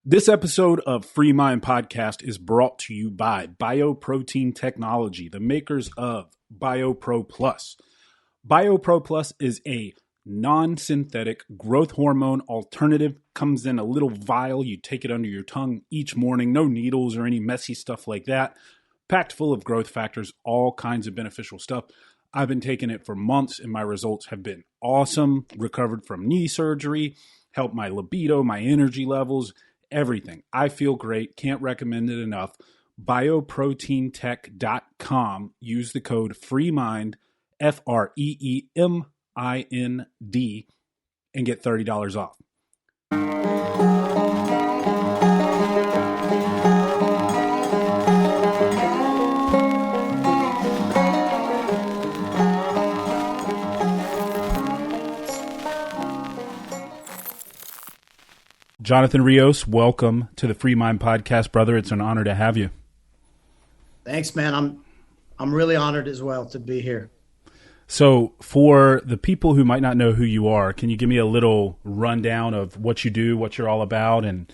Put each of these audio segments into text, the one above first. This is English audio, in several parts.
This episode of Free Mind Podcast is brought to you by Bioprotein Technology, the makers of BioPro Plus. BioPro Plus is a non-synthetic growth hormone alternative. Comes in a little vial. You take it under your tongue each morning. No needles or any messy stuff like that. Packed full of growth factors, all kinds of beneficial stuff. I've been taking it for months and my results have been awesome. Recovered from knee surgery, helped my libido, my energy levels, everything. I feel great. Can't recommend it enough. Bioproteintech.com. Use the code FREEMIND, FREEMIND, and get $30 off. Jonathan Rios, welcome to the Free Mind Podcast, brother. It's an honor to have you. Thanks, man. I'm really honored as well to be here. So for the people who might not know who you are, can you give me a little rundown of what you do, what you're all about, and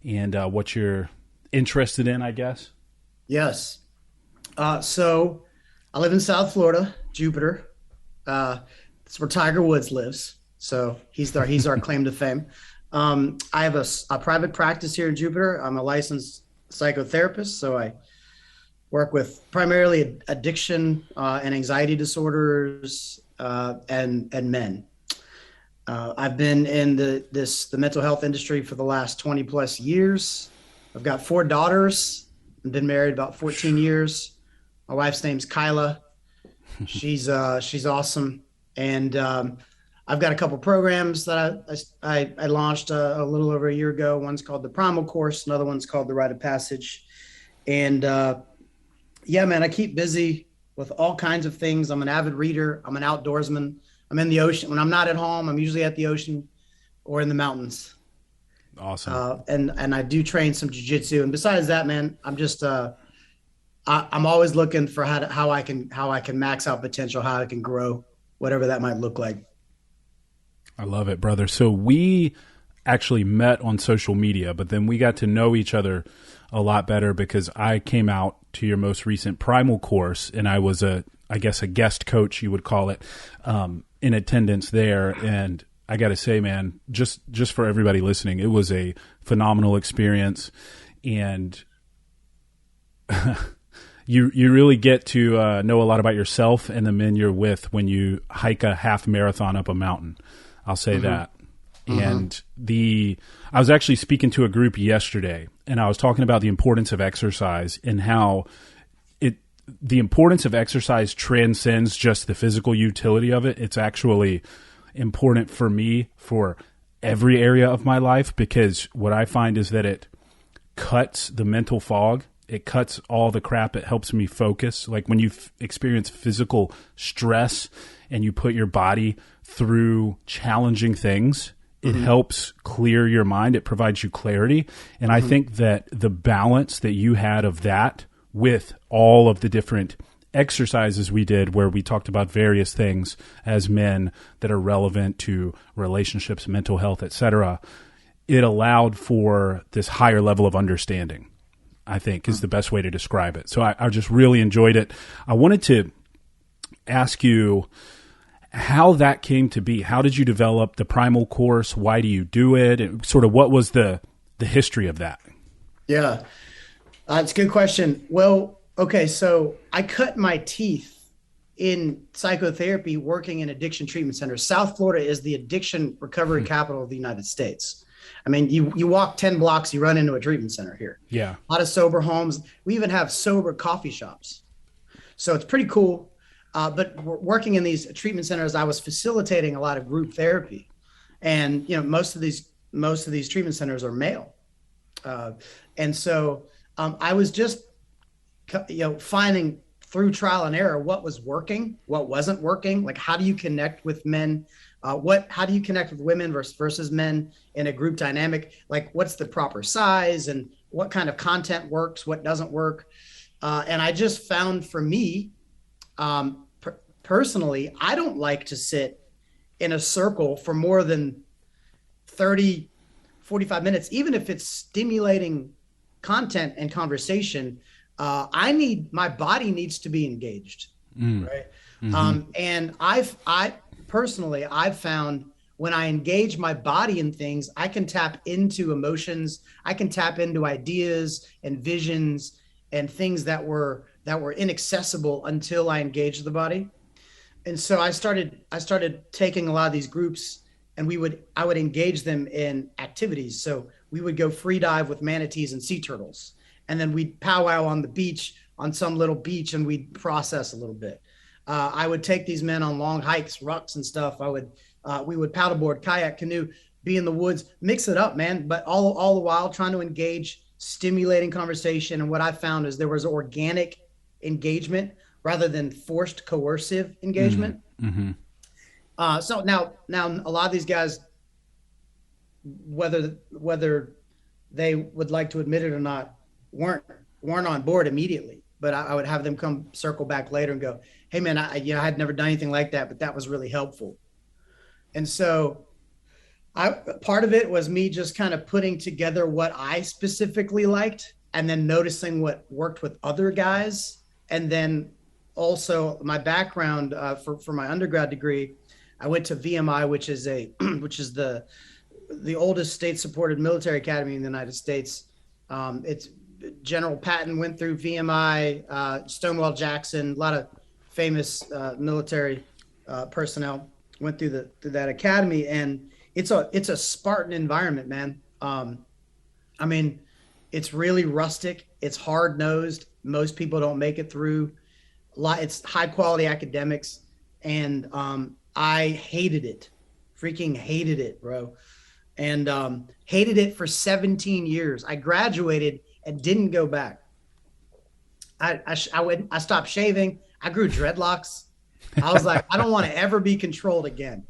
what you're interested in, I guess? Yes. So I live in South Florida, Jupiter. It's where Tiger Woods lives. So he's our claim to fame. I have a private practice here in Jupiter. I'm a licensed psychotherapist, so I work with primarily addiction and anxiety disorders and men. I've been in the mental health industry for the last 20 plus years. I've got 4 daughters. I've been married about 14 years. My wife's name's Kyla. She's awesome, and I've got a couple programs that I launched a little over a year ago. One's called the Primal course. Another one's called the Rite of Passage. And yeah, man, I keep busy with all kinds of things. I'm an avid reader. I'm an outdoorsman. I'm in the ocean. When I'm not at home, I'm usually at the ocean or in the mountains. Awesome. And I do train some jiu-jitsu. And besides that, man, I'm just I'm always looking for how I can max out potential, how I can grow, whatever that might look like. I love it, brother. So we actually met on social media, but then we got to know each other a lot better because I came out to your most recent Primal course, and I was a guest coach, you would call it, in attendance there. And I got to say, man, just for everybody listening, it was a phenomenal experience, and you really get to know a lot about yourself and the men you're with when you hike a half marathon up a mountain. I'll say that. And I was actually speaking to a group yesterday, and I was talking about the importance of exercise and how the importance of exercise transcends just the physical utility of it. It's actually important for me for every area of my life, because what I find is that it cuts the mental fog. It cuts all the crap. It helps me focus. Like when you experience physical stress and you put your body through challenging things, it helps clear your mind. It provides you clarity. And I think that the balance that you had of that with all of the different exercises we did, where we talked about various things as men that are relevant to relationships, mental health, etc., it allowed for this higher level of understanding, I think, is the best way to describe it. So I just really enjoyed it. I wanted to ask you how that came to be. How did you develop the Primal course? Why do you do it? And sort of what was the history of that? Yeah, it's a good question. Well, okay, so I cut my teeth in psychotherapy working in addiction treatment centers. South Florida is the addiction recovery capital of the United States. I mean, you walk 10 blocks, you run into a treatment center here. Yeah. A lot of sober homes. We even have sober coffee shops. So it's pretty cool. But working in these treatment centers, I was facilitating a lot of group therapy. And, most of these treatment centers are male. And so I was just, finding through trial and error what was working, what wasn't working. Like, how do you connect with men? How do you connect with women versus men in a group dynamic? Like, what's the proper size and what kind of content works, what doesn't work? And I just found for me, personally, I don't like to sit in a circle for more than 30, 45 minutes, even if it's stimulating content and conversation, my body needs to be engaged. Right. And I personally, I've found when I engage my body in things, I can tap into emotions. I can tap into ideas and visions and things that were inaccessible until I engaged the body. And so I started taking a lot of these groups, and I would engage them in activities. So we would go free dive with manatees and sea turtles, and then we'd powwow on the beach, on some little beach, and we'd process a little bit. I would take these men on long hikes, rucks and stuff. We would paddleboard, kayak, canoe, be in the woods, mix it up, man. But all the while trying to engage, stimulating conversation. And what I found is there was organic engagement rather than forced coercive engagement. So now a lot of these guys, whether they would like to admit it or not, weren't on board immediately. But I would have them come circle back later and go, "Hey man, I had never done anything like that, but that was really helpful." And so part of it was me just kind of putting together what I specifically liked, and then noticing what worked with other guys. And then also my background for my undergrad degree, I went to VMI, which is the oldest state-supported military academy in the United States. It's General Patton went through VMI, Stonewall Jackson, a lot of famous military personnel went through that academy, and it's a Spartan environment, man. I mean, it's really rustic. It's hard nosed. Most people don't make it through. It's high quality academics, and I hated it, freaking hated it, bro, and hated it for 17 years. I graduated and didn't go back. I stopped shaving. I grew dreadlocks. I was like, I don't want to ever be controlled again.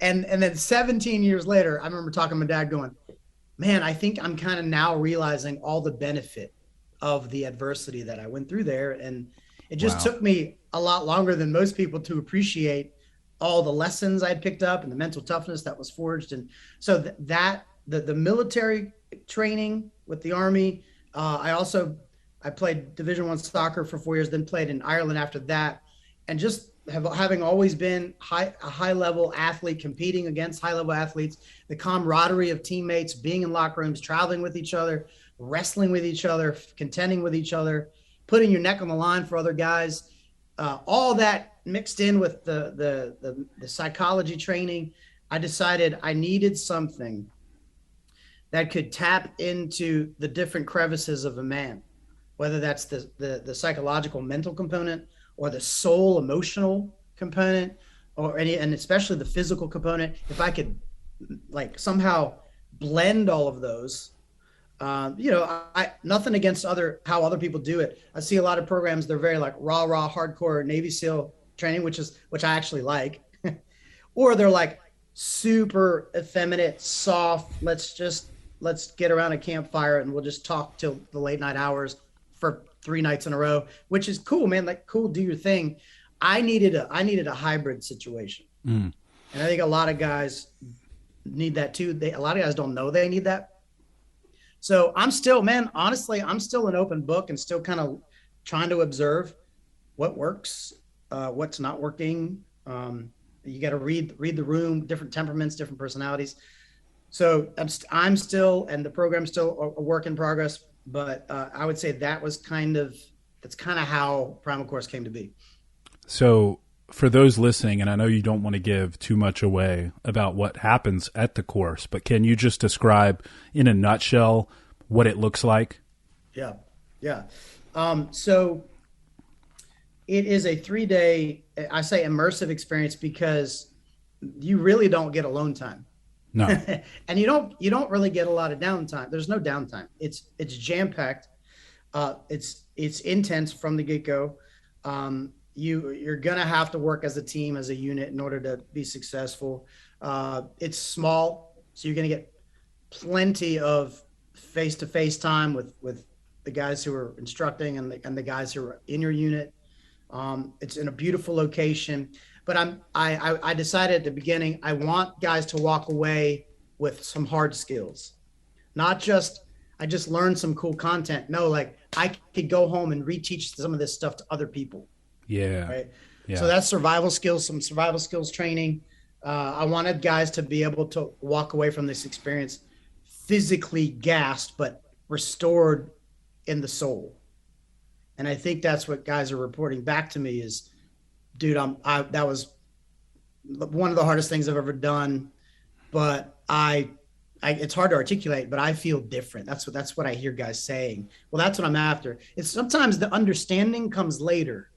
And then 17 years later, I remember talking to my dad going, man, I think I'm kind of now realizing all the benefit of the adversity that I went through there. And it just took me a lot longer than most people to appreciate all the lessons I'd picked up and the mental toughness that was forged. And so the military training with the Army, I played Division I soccer for 4 years, then played in Ireland after that. And just having always been a high level athlete, competing against high level athletes, the camaraderie of teammates, being in locker rooms, traveling with each other, wrestling with each other, contending with each other, putting your neck on the line for other guys, all that mixed in with the psychology training, I decided I needed something that could tap into the different crevices of a man, whether that's the psychological mental component or the soul emotional component, and especially the physical component. If I could like somehow blend all of those, I nothing against how other people do it. I see a lot of programs, they're very like raw hardcore Navy SEAL training, which I actually like, or they're like super effeminate, soft. Let's get around a campfire and we'll just talk till the late night hours for 3 nights in a row, which is cool, man. Like, cool, do your thing. I needed a hybrid situation. And I think a lot of guys need that too. A lot of guys don't know they need that. So I'm still, man, honestly, I'm still an open book and still kind of trying to observe what works, what's not working. You got to read the room, different temperaments, different personalities. So I'm still, and the program's still a work in progress, but I would say that's kind of how Primal Course came to be. So for those listening, and I know you don't want to give too much away about what happens at the course, but can you just describe in a nutshell what it looks like? Yeah. So it is a 3-day, I say immersive experience because you really don't get alone time. No. And you don't really get a lot of downtime. There's no downtime. It's jam-packed. It's intense from the get-go. You're gonna have to work as a team, as a unit, in order to be successful. It's small, so you're gonna get plenty of face-to-face time with the guys who are instructing and the guys who are in your unit. It's in a beautiful location, but I decided at the beginning, I want guys to walk away with some hard skills, not just, I just learned some cool content. No, like I could go home and reteach some of this stuff to other people. Yeah. Right. So Yeah. that's survival skills, some survival skills training. I wanted guys to be able to walk away from this experience physically gassed, but restored in the soul. And I think that's what guys are reporting back to me is, dude, that was one of the hardest things I've ever done, but it's hard to articulate, but I feel different. That's what I hear guys saying. Well, that's what I'm after. It's sometimes the understanding comes later,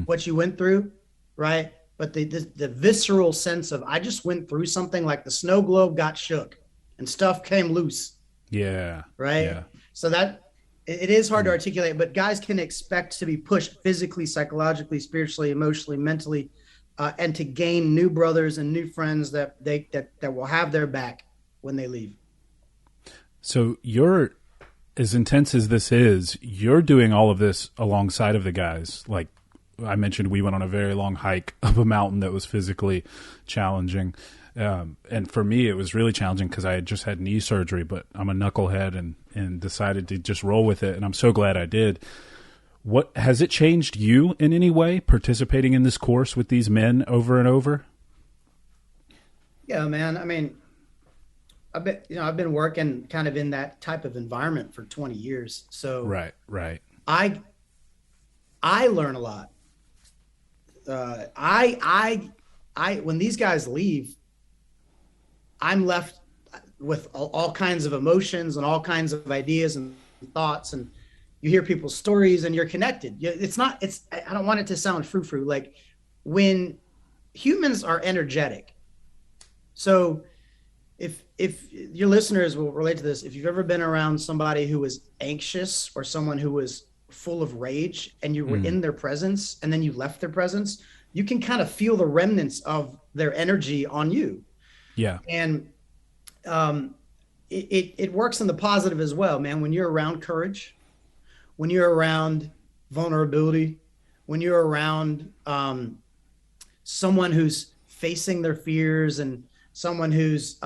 what you went through, right? But the visceral sense of, I just went through something, like the snow globe got shook and stuff came loose. Yeah. Right. Yeah. So that it is hard to articulate, but guys can expect to be pushed physically, psychologically, spiritually, emotionally, mentally, and to gain new brothers and new friends that will have their back when they leave. So you're, as intense as this is, you're doing all of this alongside of the guys. Like I mentioned, we went on a very long hike up a mountain that was physically challenging. And for me, it was really challenging because I had just had knee surgery, but I'm a knucklehead and decided to just roll with it. And I'm so glad I did. What has it changed you in any way, participating in this course with these men over and over? Yeah, man. I mean, I've been working kind of in that type of environment for 20 years. So Right. I learn a lot. When these guys leave, I'm left with all kinds of emotions and all kinds of ideas and thoughts, and you hear people's stories and you're connected. I don't want it to sound frou-frou. Like when humans are energetic. So if your listeners will relate to this, if you've ever been around somebody who was anxious or someone who was full of rage and you were in their presence and then you left their presence, you can kind of feel the remnants of their energy on you. Yeah. And it works in the positive as well, man. When you're around courage, when you're around vulnerability, when you're around someone who's facing their fears and someone who's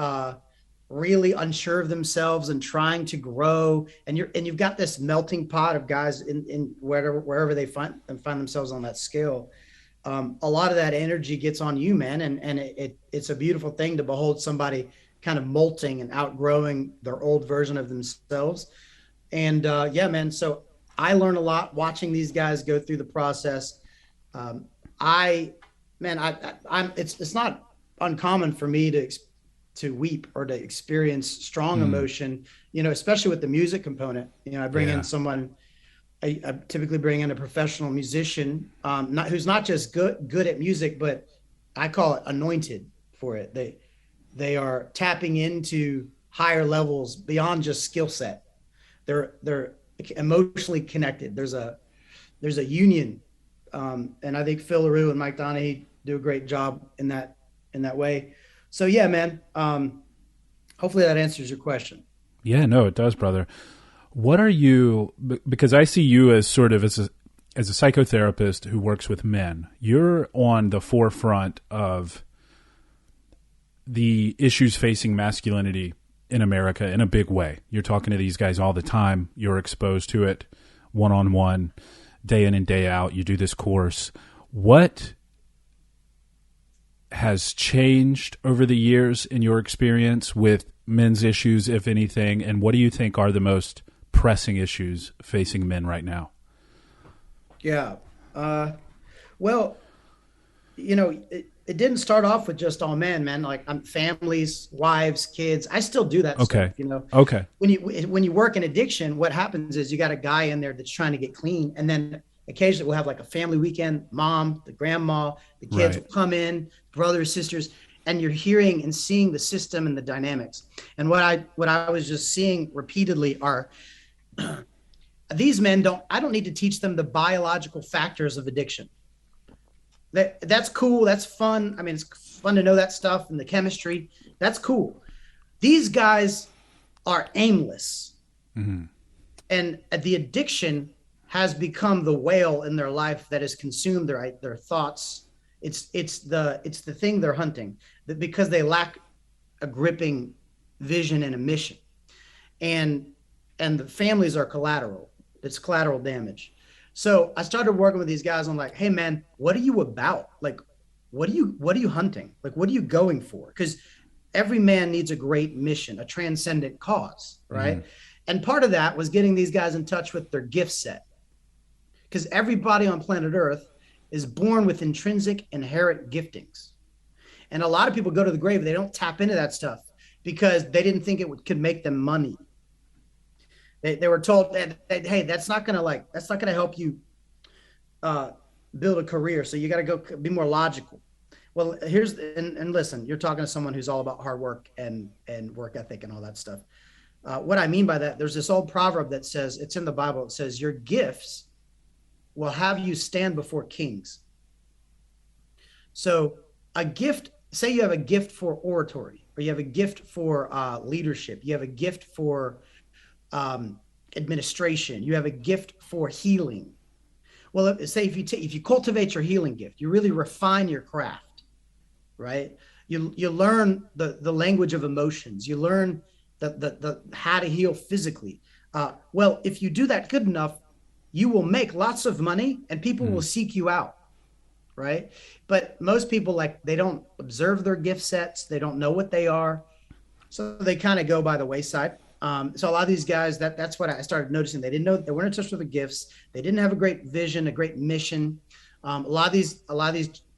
really unsure of themselves and trying to grow, and you've got this melting pot of guys in wherever they find themselves on that scale. A lot of that energy gets on you, man. And it's a beautiful thing to behold somebody kind of molting and outgrowing their old version of themselves. And yeah, man. So I learn a lot watching these guys go through the process. It's not uncommon for me to weep or to experience strong emotion, especially with the music component. I bring in someone, I typically bring in a professional musician, who's not just good at music, but I call it anointed for it. They are tapping into higher levels beyond just skill set. They're emotionally connected. There's a union, and I think Phil LaRue and Mike Donahue do a great job in that way. So yeah, man. Hopefully that answers your question. Yeah, no, it does, brother. What are you, because I see you as sort of as a psychotherapist who works with men. You're on the forefront of the issues facing masculinity in America in a big way. You're talking to these guys all the time. You're exposed to it one-on-one, day in and day out. You do this course. What has changed over the years in your experience with men's issues, if anything, and what do you think are the most pressing issues facing men right now? Yeah. Well, it didn't start off with just all men, man. Like families, wives, kids. I still do that Okay. stuff, Okay. When you work in addiction, what happens is you got a guy in there that's trying to get clean, and then occasionally we'll have like a family weekend, mom, the grandma, the kids will come in, brothers, sisters, and you're hearing and seeing the system and the dynamics. And what I was just seeing repeatedly are these men I don't need to teach them the biological factors of addiction. That's cool. That's fun. I mean, it's fun to know that stuff and the chemistry. That's cool. These guys are aimless. Mm-hmm. And the addiction has become the whale in their life that has consumed their thoughts. It's the thing they're hunting, that because they lack a gripping vision and a mission. And the families are collateral. It's collateral damage. So I started working with these guys on like, hey man, what are you about? Like, what are you hunting? Like, what are you going for? Because every man needs a great mission, a transcendent cause, right? And part of that was getting these guys in touch with their gift set. Because everybody on planet Earth is born with intrinsic inherent giftings. And a lot of people go to the grave, they don't tap into that stuff because they didn't think could make them money. They were told that, hey, that's not gonna help you build a career. So you got to go be more logical. Well, and listen, you're talking to someone who's all about hard work and work ethic and all that stuff. What I mean by that, there's this old proverb that says, it's in the Bible. It says, your gifts will have you stand before kings. So a gift, say you have a gift for oratory, or you have a gift for leadership, you have a gift for administration, you have a gift for healing. Well, say if you cultivate your healing gift, you really refine your craft, right? You learn the language of emotions. You learn the how to heal physically. Well, if you do that good enough, you will make lots of money and people will seek you out, right? But most people, like, they don't observe their gift sets. They don't know what they are. So they kind of go by the wayside. So a lot of these guys, that's what I started noticing. They didn't know, they weren't in touch with the gifts. They didn't have a great vision, a great mission. A lot of these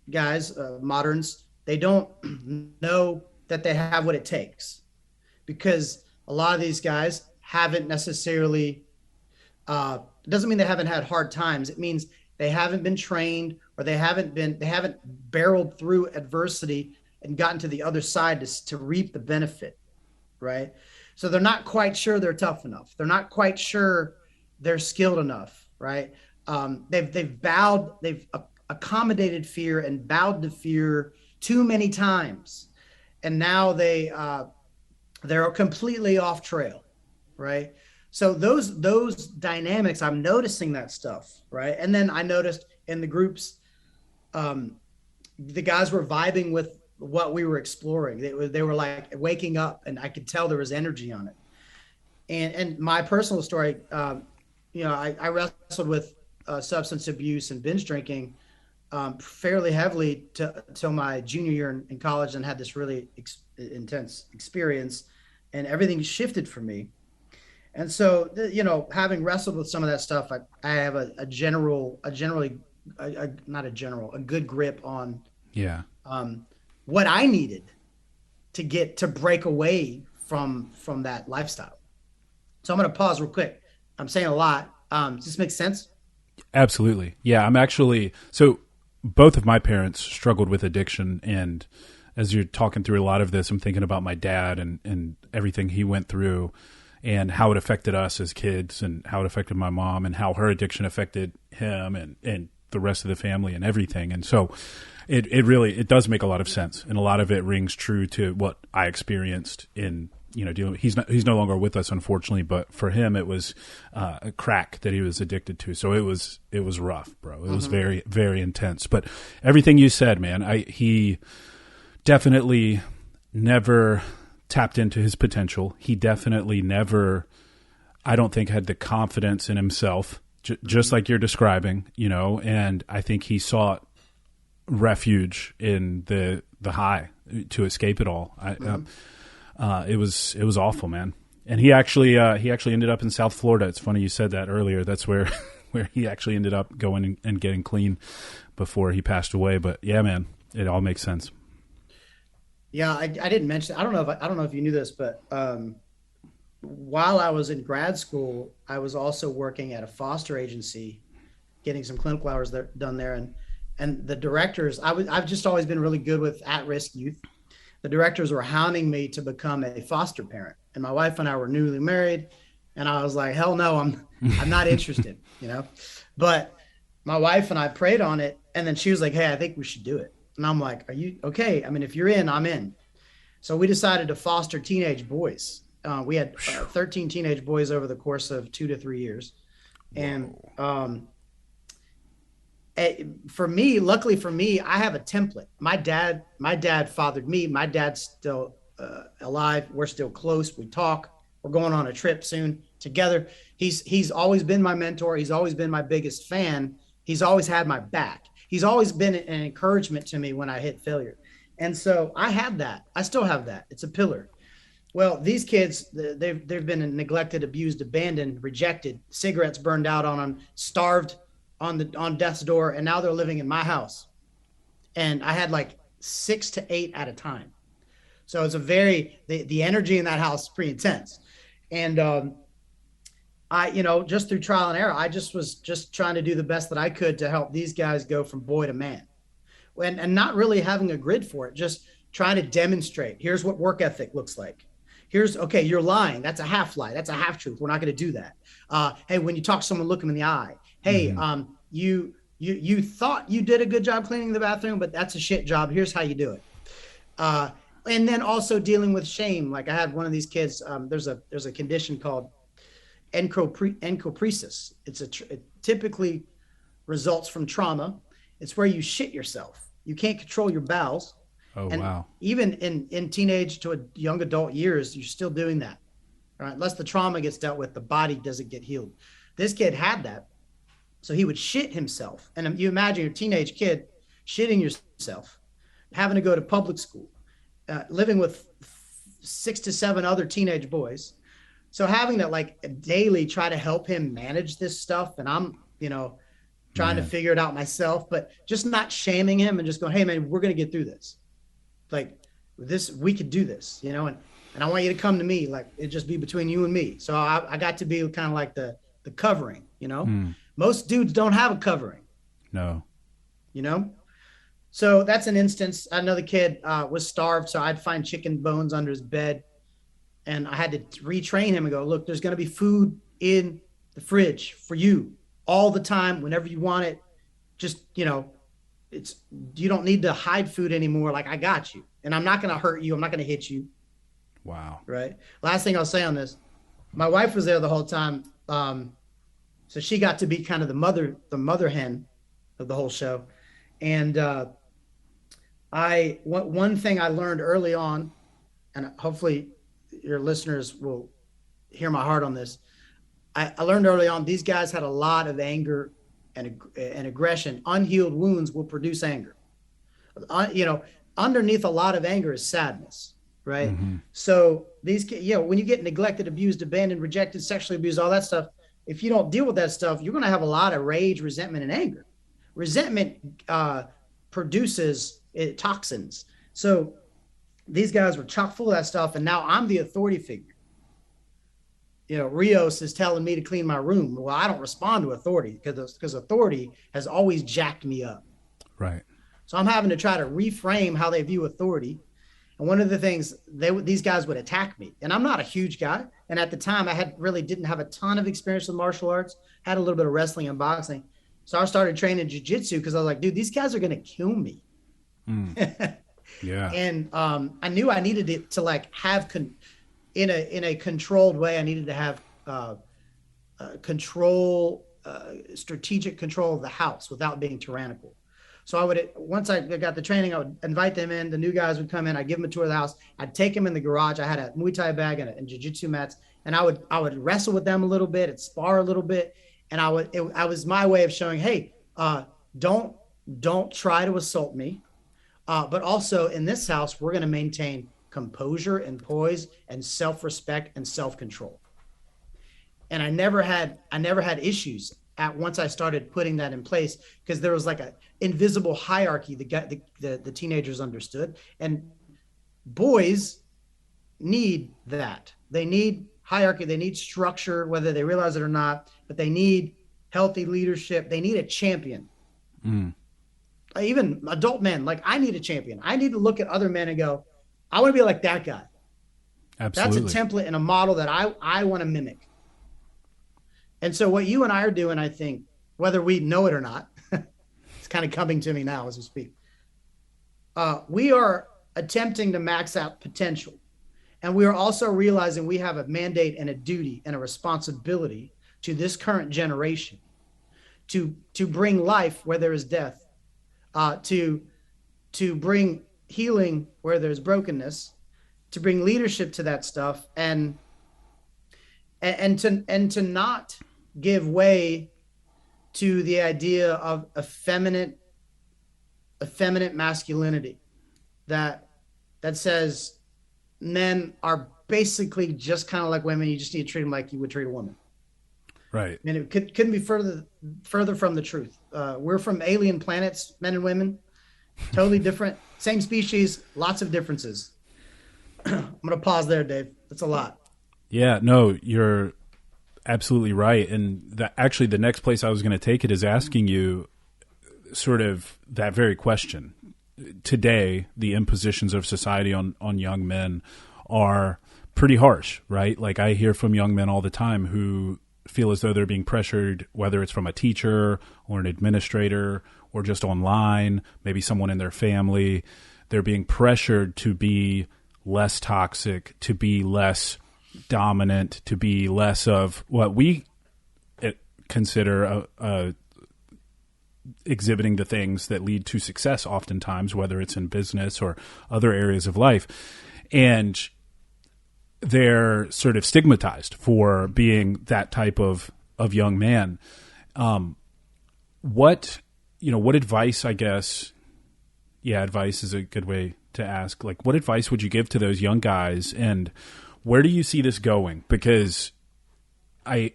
guys, moderns, they don't know that they have what it takes, because a lot of these guys haven't necessarily, doesn't mean they haven't had hard times. It means they haven't been trained, or they haven't barreled through adversity and gotten to the other side to reap the benefit, right? So they're not quite sure they're tough enough. They're not quite sure they're skilled enough, right? They've accommodated fear and bowed to fear too many times, and now they're completely off trail, right? So those dynamics, I'm noticing that stuff, right? And then I noticed in the groups, the guys were vibing with what we were exploring. They were like waking up, and I could tell there was energy on it. And my personal story, I wrestled with substance abuse and binge drinking fairly heavily till my junior year in college, and had this really intense experience, and everything shifted for me. And so, having wrestled with some of that stuff, I have a good grip on what I needed to break away from that lifestyle. So I'm going to pause real quick. I'm saying a lot. Does this make sense? Absolutely. Yeah, so both of my parents struggled with addiction, and as you're talking through a lot of this, I'm thinking about my dad and everything he went through, and how it affected us as kids, and how it affected my mom, and how her addiction affected him and the rest of the family and everything. And so it really does make a lot of sense, and a lot of it rings true to what I experienced in dealing. He's no longer with us, unfortunately, but for him it was a crack that he was addicted to. So it was rough, bro. It was very, very intense. But everything you said, man, he definitely never tapped into his potential. He definitely never, I don't think, had the confidence in himself, just like you're describing, and I think he sought refuge in the high to escape it all. It was awful, man. And he actually ended up in South Florida. It's funny you said that earlier. That's where he actually ended up going and getting clean before he passed away. But yeah, man, it all makes sense. Yeah, I didn't mention. I don't know if you knew this, but while I was in grad school, I was also working at a foster agency, getting some clinical hours done there, and the directors. I've just always been really good with at-risk youth. The directors were hounding me to become a foster parent, and my wife and I were newly married, and I was like, hell no, I'm not interested, But my wife and I prayed on it, and then she was like, hey, I think we should do it. And I'm like, are you okay? I mean, if you're in, I'm in. So we decided to foster teenage boys. We had 13 teenage boys over the course of 2 to 3 years. And luckily for me, I have a template. My dad fathered me. My dad's still alive. We're still close. We talk. We're going on a trip soon together. He's always been my mentor. He's always been my biggest fan. He's always had my back. He's always been an encouragement to me when I hit failure. And so I have that. I still have that. It's a pillar. Well, these kids, they've been neglected, abused, abandoned, rejected, cigarettes burned out on them, starved on death's door, and now they're living in my house. And I had like 6 to 8 at a time. So it's the energy in that house is pretty intense. And just through trial and error, I was just trying to do the best that I could to help these guys go from boy to man. And not really having a grid for it, just trying to demonstrate, here's what work ethic looks like. Okay, you're lying. That's a half lie. That's a half truth. We're not going to do that. Hey, when you talk to someone, look them in the eye. Hey, you thought you did a good job cleaning the bathroom, but that's a shit job. Here's how you do it. And then also dealing with shame. Like I had one of these kids, there's a condition called encopresis. It typically results from trauma. It's where you shit yourself. You can't control your bowels. Oh, and wow. even in teenage to a young adult years, you're still doing that. Right? Unless the trauma gets dealt with, the body doesn't get healed. This kid had that. So he would shit himself. And you imagine your teenage kid shitting yourself, having to go to public school, living with 6 to 7 other teenage boys. So having to like daily try to help him manage this stuff. And I'm, trying to figure it out myself, but just not shaming him and just going, hey man, we're going to get through this. Like this, we could do this, and I want you to come to me, like it just be between you and me. So I got to be kind of like the covering, Most dudes don't have a covering. No. So that's an instance. Another kid was starved, so I'd find chicken bones under his bed, and I had to retrain him and go, look, there's going to be food in the fridge for you all the time, whenever you want it. Just, you don't need to hide food anymore. Like I got you, and I'm not going to hurt you. I'm not going to hit you. Wow. Right. Last thing I'll say on this, my wife was there the whole time. So she got to be kind of the mother hen of the whole show. And one thing I learned early on, and hopefully your listeners will hear my heart on this. I learned early on, these guys had a lot of anger and aggression. Unhealed wounds will produce anger. Underneath a lot of anger is sadness, right? Mm-hmm. So these, when you get neglected, abused, abandoned, rejected, sexually abused, all that stuff, if you don't deal with that stuff, you're going to have a lot of rage, resentment, and anger. Resentment produces toxins. So these guys were chock full of that stuff, and now I'm the authority figure. Rios is telling me to clean my room. Well, I don't respond to authority because authority has always jacked me up. Right. So I'm having to try to reframe how they view authority. And one of the things these guys would attack me, and I'm not a huge guy. And at the time I didn't have a ton of experience with martial arts, had a little bit of wrestling and boxing. So I started training jiu-jitsu because I was like, dude, these guys are going to kill me. Mm. Yeah. And I knew I needed to like have in a controlled way. I needed to have strategic control of the house without being tyrannical. So once I got the training, I would invite them in. The new guys would come in. I'd give them a tour of the house. I'd take them in the garage. I had a Muay Thai bag and jiu-jitsu mats, and I would wrestle with them a little bit, and spar a little bit, and I was my way of showing, hey, don't try to assault me, but also in this house we're going to maintain composure and poise and self-respect and self-control. And I never had issues once I started putting that in place, because there was like an invisible hierarchy the teenagers understood. And boys need that. They need hierarchy. They need structure, whether they realize it or not, but they need healthy leadership. They need a champion. Mm. Even adult men, like I need a champion. I need to look at other men and go, I want to be like that guy. Absolutely. That's a template and a model that I want to mimic. And so what you and I are doing, I think, whether we know it or not, it's kind of coming to me now as we speak. We are attempting to max out potential. And we are also realizing we have a mandate and a duty and a responsibility to this current generation to bring life where there is death, to bring healing where there's brokenness, to bring leadership to that stuff, and to not give way to the idea of effeminate masculinity that says men are basically just kind of like women. You just need to treat them like you would treat a woman. Right. And it couldn't be further from the truth. We're from alien planets, men and women, totally different, same species, lots of differences. I'm going to pause there, Dave. That's a lot. Yeah, no, you're absolutely right. And actually, the next place I was going to take it is asking you sort of that very question. Today, the impositions of society on young men are pretty harsh, right? Like I hear from young men all the time who feel as though they're being pressured, whether it's from a teacher or an administrator or just online, maybe someone in their family. They're being pressured to be less toxic, to be less dominant, to be less of what we consider exhibiting the things that lead to success oftentimes, whether it's in business or other areas of life. And they're sort of stigmatized for being that type of young man. What advice, I guess, advice is a good way to ask, like, what advice would you give to those young guys, and where do you see this going? Because I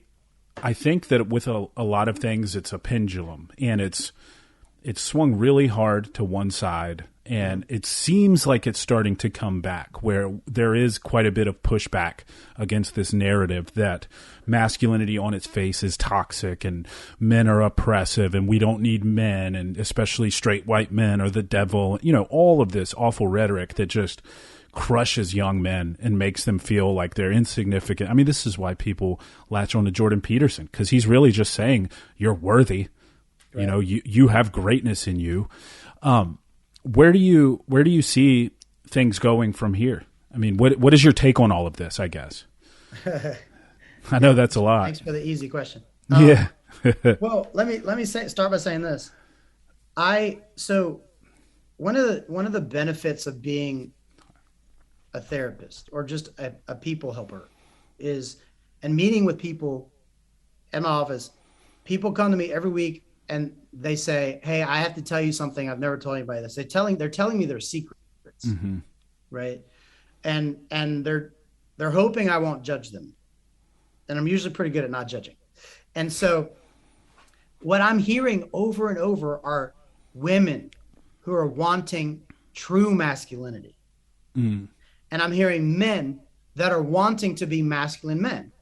think that with a lot of things, it's a pendulum, and it's swung really hard to one side, and it seems like it's starting to come back, where there is quite a bit of pushback against this narrative that masculinity on its face is toxic and men are oppressive and we don't need men, and especially straight white men are the devil. All of this awful rhetoric that just crushes young men and makes them feel like they're insignificant. I mean, this is why people latch on to Jordan Peterson, because he's really just saying you're worthy. Right. You have greatness in you. Where do you see things going from here? I mean, what is your take on all of this, I guess? I know that's a lot. Thanks for the easy question. Yeah. Well, let me start by saying this. So one of the benefits of being a therapist or just a people helper is, and meeting with people in my office, people come to me every week and they say, "Hey, I have to tell you something. I've never told anybody this." They're telling me their secrets, mm-hmm. right? And they're hoping I won't judge them, and I'm usually pretty good at not judging. And so, what I'm hearing over and over are women who are wanting true masculinity, and I'm hearing men that are wanting to be masculine men.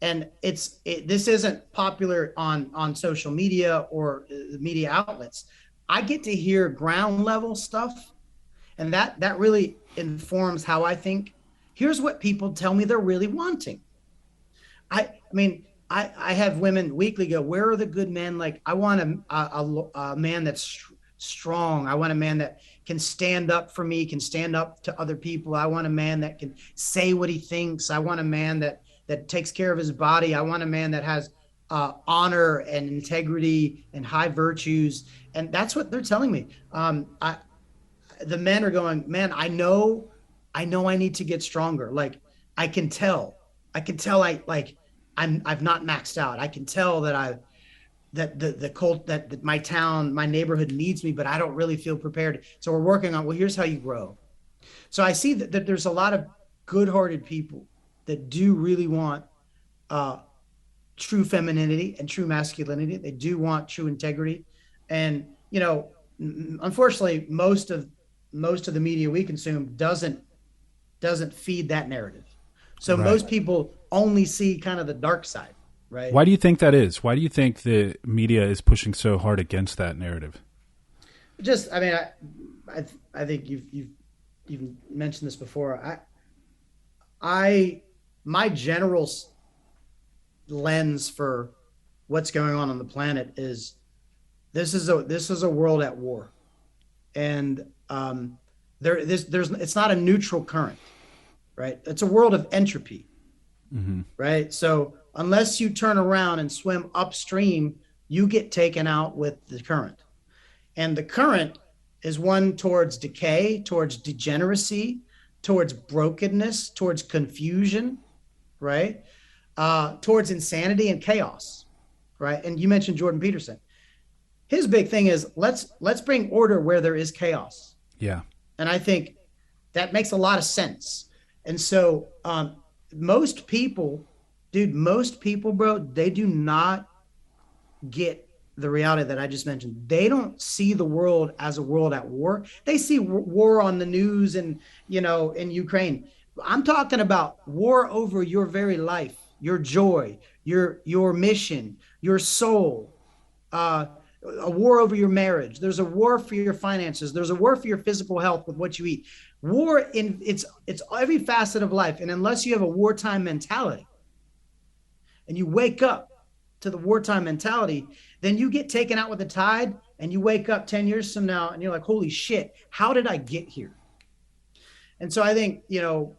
And this isn't popular on social media or media outlets. I get to hear ground level stuff, and that really informs how I think. Here's what people tell me they're really wanting. I mean, I have women weekly go, "Where are the good men? Like, I want a man that's strong. I want a man that can stand up for me, can stand up to other people. I want a man that can say what he thinks. I want a man that takes care of his body. I want a man that has honor and integrity and high virtues." And that's what they're telling me. The men are going, "Man, I know I need to get stronger. Like, I can tell I've not maxed out. I can tell that that my town, my neighborhood needs me, but I don't really feel prepared. So we're working on, well, here's how you grow." So I see that there's a lot of good-hearted people that do really want true femininity and true masculinity. They do want true integrity. And, unfortunately, most of the media we consume doesn't feed that narrative. So right. Most people only see kind of the dark side, right? Why do you think that is? Why do you think the media is pushing so hard against that narrative? Just, I mean, I think you've mentioned this before. My general lens for what's going on the planet is this is a world at war, and it's not a neutral current, right? It's a world of entropy, mm-hmm. right? So unless you turn around and swim upstream, you get taken out with the current, and the current is one towards decay, towards degeneracy, towards brokenness, towards confusion, right? Towards insanity and chaos, right? And you mentioned Jordan Peterson. His big thing is let's bring order where there is chaos. Yeah. And I think that makes a lot of sense. And so most people, bro, they do not get the reality that I just mentioned. They don't see the world as a world at war. They see war on the news and, in Ukraine. I'm talking about war over your very life, your joy, your mission, your soul, a war over your marriage. There's a war for your finances. There's a war for your physical health with what you eat. War it's every facet of life. And unless you have a wartime mentality and you wake up to the wartime mentality, then you get taken out with the tide and you wake up 10 years from now and you're like, holy shit, how did I get here? And so I think,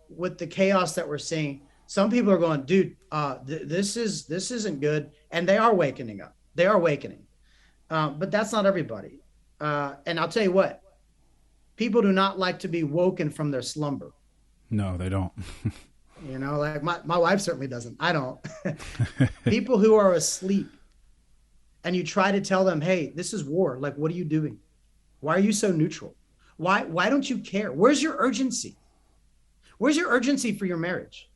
with the chaos that we're seeing, some people are going, dude, this isn't good. And they are waking up. They are awakening. But that's not everybody. And I'll tell you what, people do not like to be woken from their slumber. No, they don't. Like my wife certainly doesn't. I don't. People who are asleep and you try to tell them, hey, this is war. Like, what are you doing? Why are you so neutral? Why don't you care? Where's your urgency? Where's your urgency for your marriage?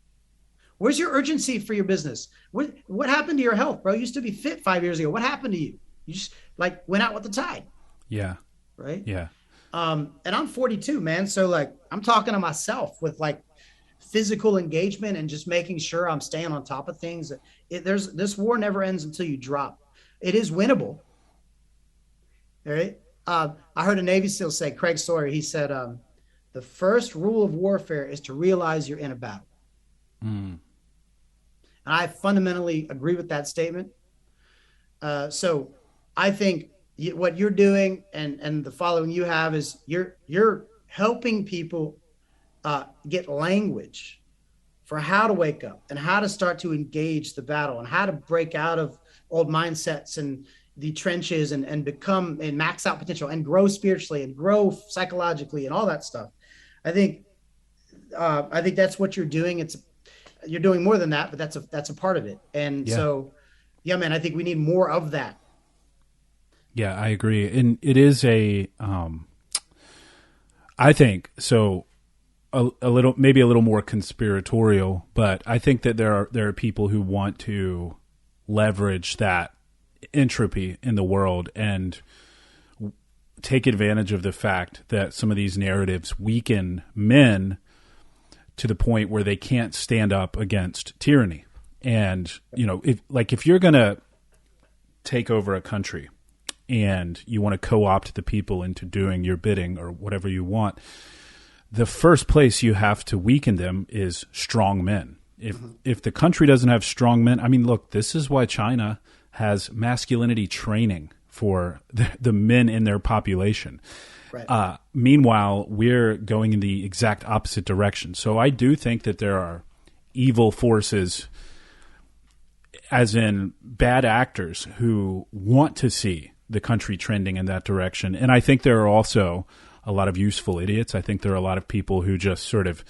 Where's your urgency for your business? What happened to your health, bro? You used to be fit 5 years ago. What happened to you? You just went out with the tide. Yeah. Right. Yeah. And I'm 42, man. So I'm talking to myself with physical engagement and just making sure I'm staying on top of things. This war never ends until you drop. It is winnable. All right. I heard a Navy SEAL say, Craig Sawyer, he said, the first rule of warfare is to realize you're in a battle. And I fundamentally agree with that statement. So I think what you're doing and the following you have is you're helping people get language for how to wake up and how to start to engage the battle and how to break out of old mindsets and the trenches and become and max out potential and grow spiritually and grow psychologically and all that stuff. I think that's what you're doing. You're doing more than that, but that's a part of it. And so, yeah, man, I think we need more of that. Yeah, I agree. And it is I think so maybe a little more conspiratorial, but I think that there are people who want to leverage that entropy in the world and take advantage of the fact that some of these narratives weaken men to the point where they can't stand up against tyranny. And, if you're going to take over a country and you want to co-opt the people into doing your bidding or whatever you want, the first place you have to weaken them is strong men. If the country doesn't have strong men, look, this is why China has masculinity training for the men in their population. Right. Meanwhile, we're going in the exact opposite direction. So I do think that there are evil forces, as in bad actors, who want to see the country trending in that direction. And I think there are also a lot of useful idiots. I think there are a lot of people who just sort of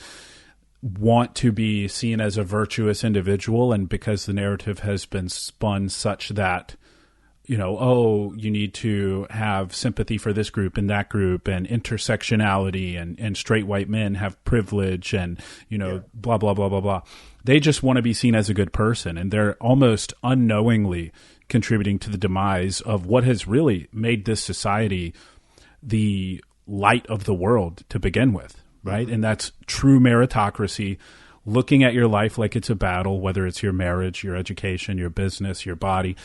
want to be seen as a virtuous individual. And because the narrative has been spun such that, you need to have sympathy for this group and that group and intersectionality and straight white men have privilege and, blah, blah, blah, blah, blah. They just want to be seen as a good person. And they're almost unknowingly contributing to the demise of what has really made this society the light of the world to begin with, right? And that's true meritocracy, looking at your life like it's a battle, whether it's your marriage, your education, your business, your body.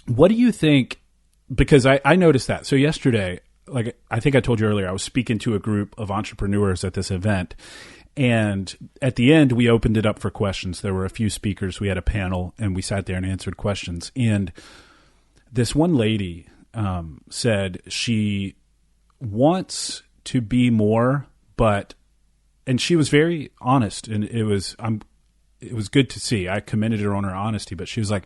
What do you think? Because I noticed that. So yesterday, I think I told you earlier, I was speaking to a group of entrepreneurs at this event. And at the end, we opened it up for questions. There were a few speakers. We had a panel and we sat there and answered questions. And this one lady said she wants to be more, and she was very honest, and it was good to see. I commended her on her honesty, but she was like,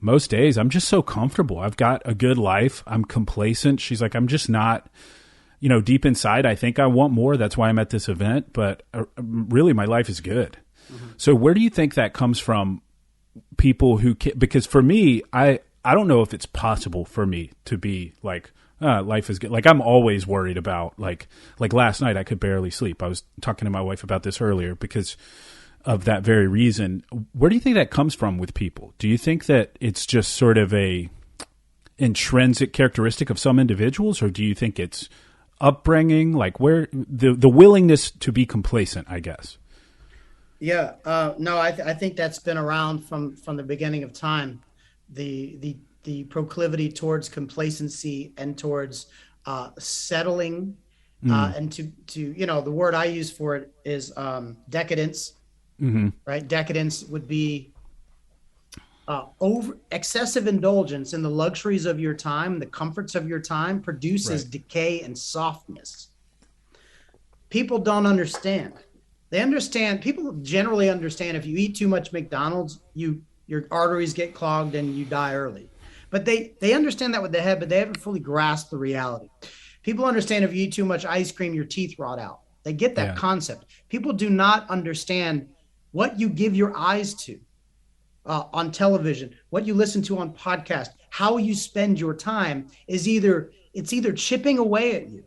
most days I'm just so comfortable. I've got a good life. I'm complacent. She's like, I'm just not, deep inside, I think I want more. That's why I'm at this event. But really, my life is good. Mm-hmm. So where do you think that comes from? People who because for me, I don't know if it's possible for me to be like, life is good. Like I'm always worried about like last night I could barely sleep. I was talking to my wife about this earlier because of that very reason. Where do you think that comes from with people? Do you think that it's just sort of a intrinsic characteristic of some individuals, or do you think it's upbringing? Like where the willingness to be complacent, I guess. Yeah, no, I think that's been around from the beginning of time. The proclivity towards complacency and towards settling, and to the word I use for it is decadence. Mm-hmm. Right, decadence would be over excessive indulgence in the luxuries of your time, the comforts of your time produces decay and softness. People don't understand. People generally understand if you eat too much McDonald's, your arteries get clogged and you die early. But they understand that with their head, but they haven't fully grasped the reality. People understand if you eat too much ice cream, your teeth rot out. They get that concept. People do not understand what you give your eyes to on television, what you listen to on podcast, how you spend your time is either chipping away at you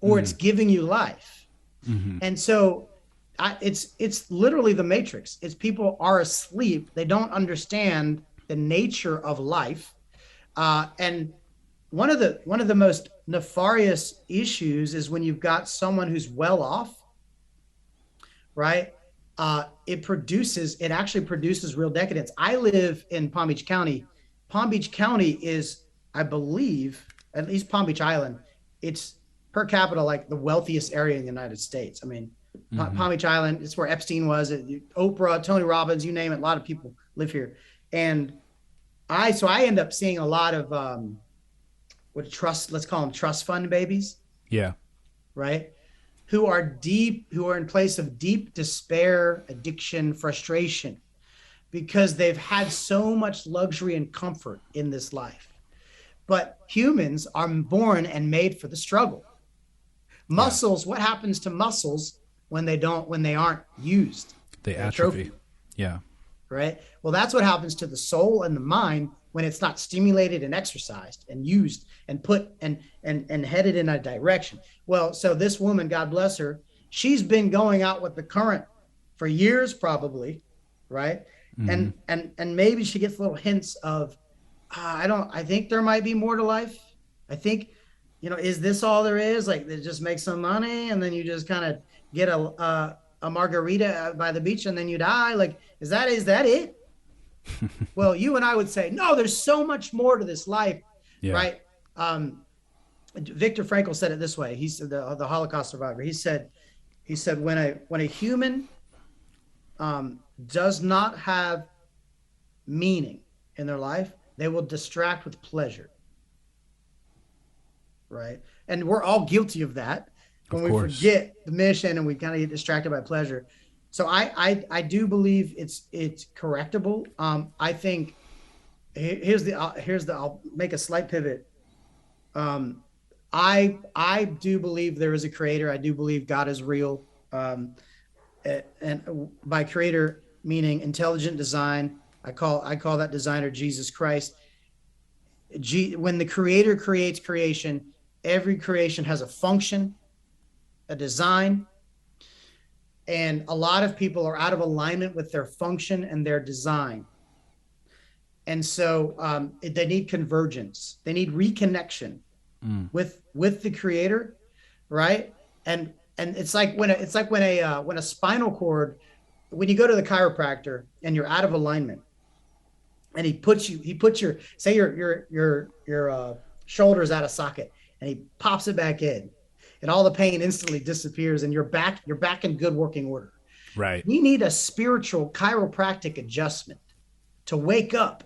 or it's giving you life. Mm-hmm. And so it's literally the Matrix. It's people are asleep. They don't understand the nature of life. And one of the most nefarious issues is when you've got someone who's well off, right? It actually produces real decadence. I live in Palm Beach County. Palm Beach County is, I believe, at least Palm Beach Island, it's per capita like the wealthiest area in the United States. I mean, Palm Beach Island, it's where Epstein was. Oprah, Tony Robbins, you name it. A lot of people live here. And I end up seeing a lot of let's call them trust fund babies. Yeah. Right. Who are in place of deep despair, addiction, frustration, because they've had so much luxury and comfort in this life. But humans are born and made for the struggle. Muscles, what happens to muscles when they aren't used? They atrophy. Yeah. Right. Well, that's what happens to the soul and the mind when it's not stimulated and exercised and used and put and headed in a direction. Well, so this woman, God bless her, she's been going out with the current for years, probably, right? Mm-hmm. And maybe she gets little hints of, I think there might be more to life. I think, is this all there is? Like, they just make some money and then you just kind of get a margarita by the beach and then you die. Like, is that it? Well, you and I would say, no, there's so much more to this life, right? Viktor Frankl said it this way. He said, the Holocaust survivor. He said, when a human does not have meaning in their life, they will distract with pleasure, right? And we're all guilty of that when we forget the mission and we kind of get distracted by pleasure. So I do believe it's correctable. I think I'll make a slight pivot. I do believe there is a creator. I do believe God is real. And by creator meaning intelligent design, I call that designer Jesus Christ. When the creator creates creation, every creation has a function, a design. And a lot of people are out of alignment with their function and their design. And so they need convergence. They need reconnection with the creator, right? And it's like when a spinal cord, when you go to the chiropractor and you're out of alignment, and he puts your shoulders out of socket, and he pops it back in. And all the pain instantly disappears and you're back in good working order. Right. We need a spiritual chiropractic adjustment to wake up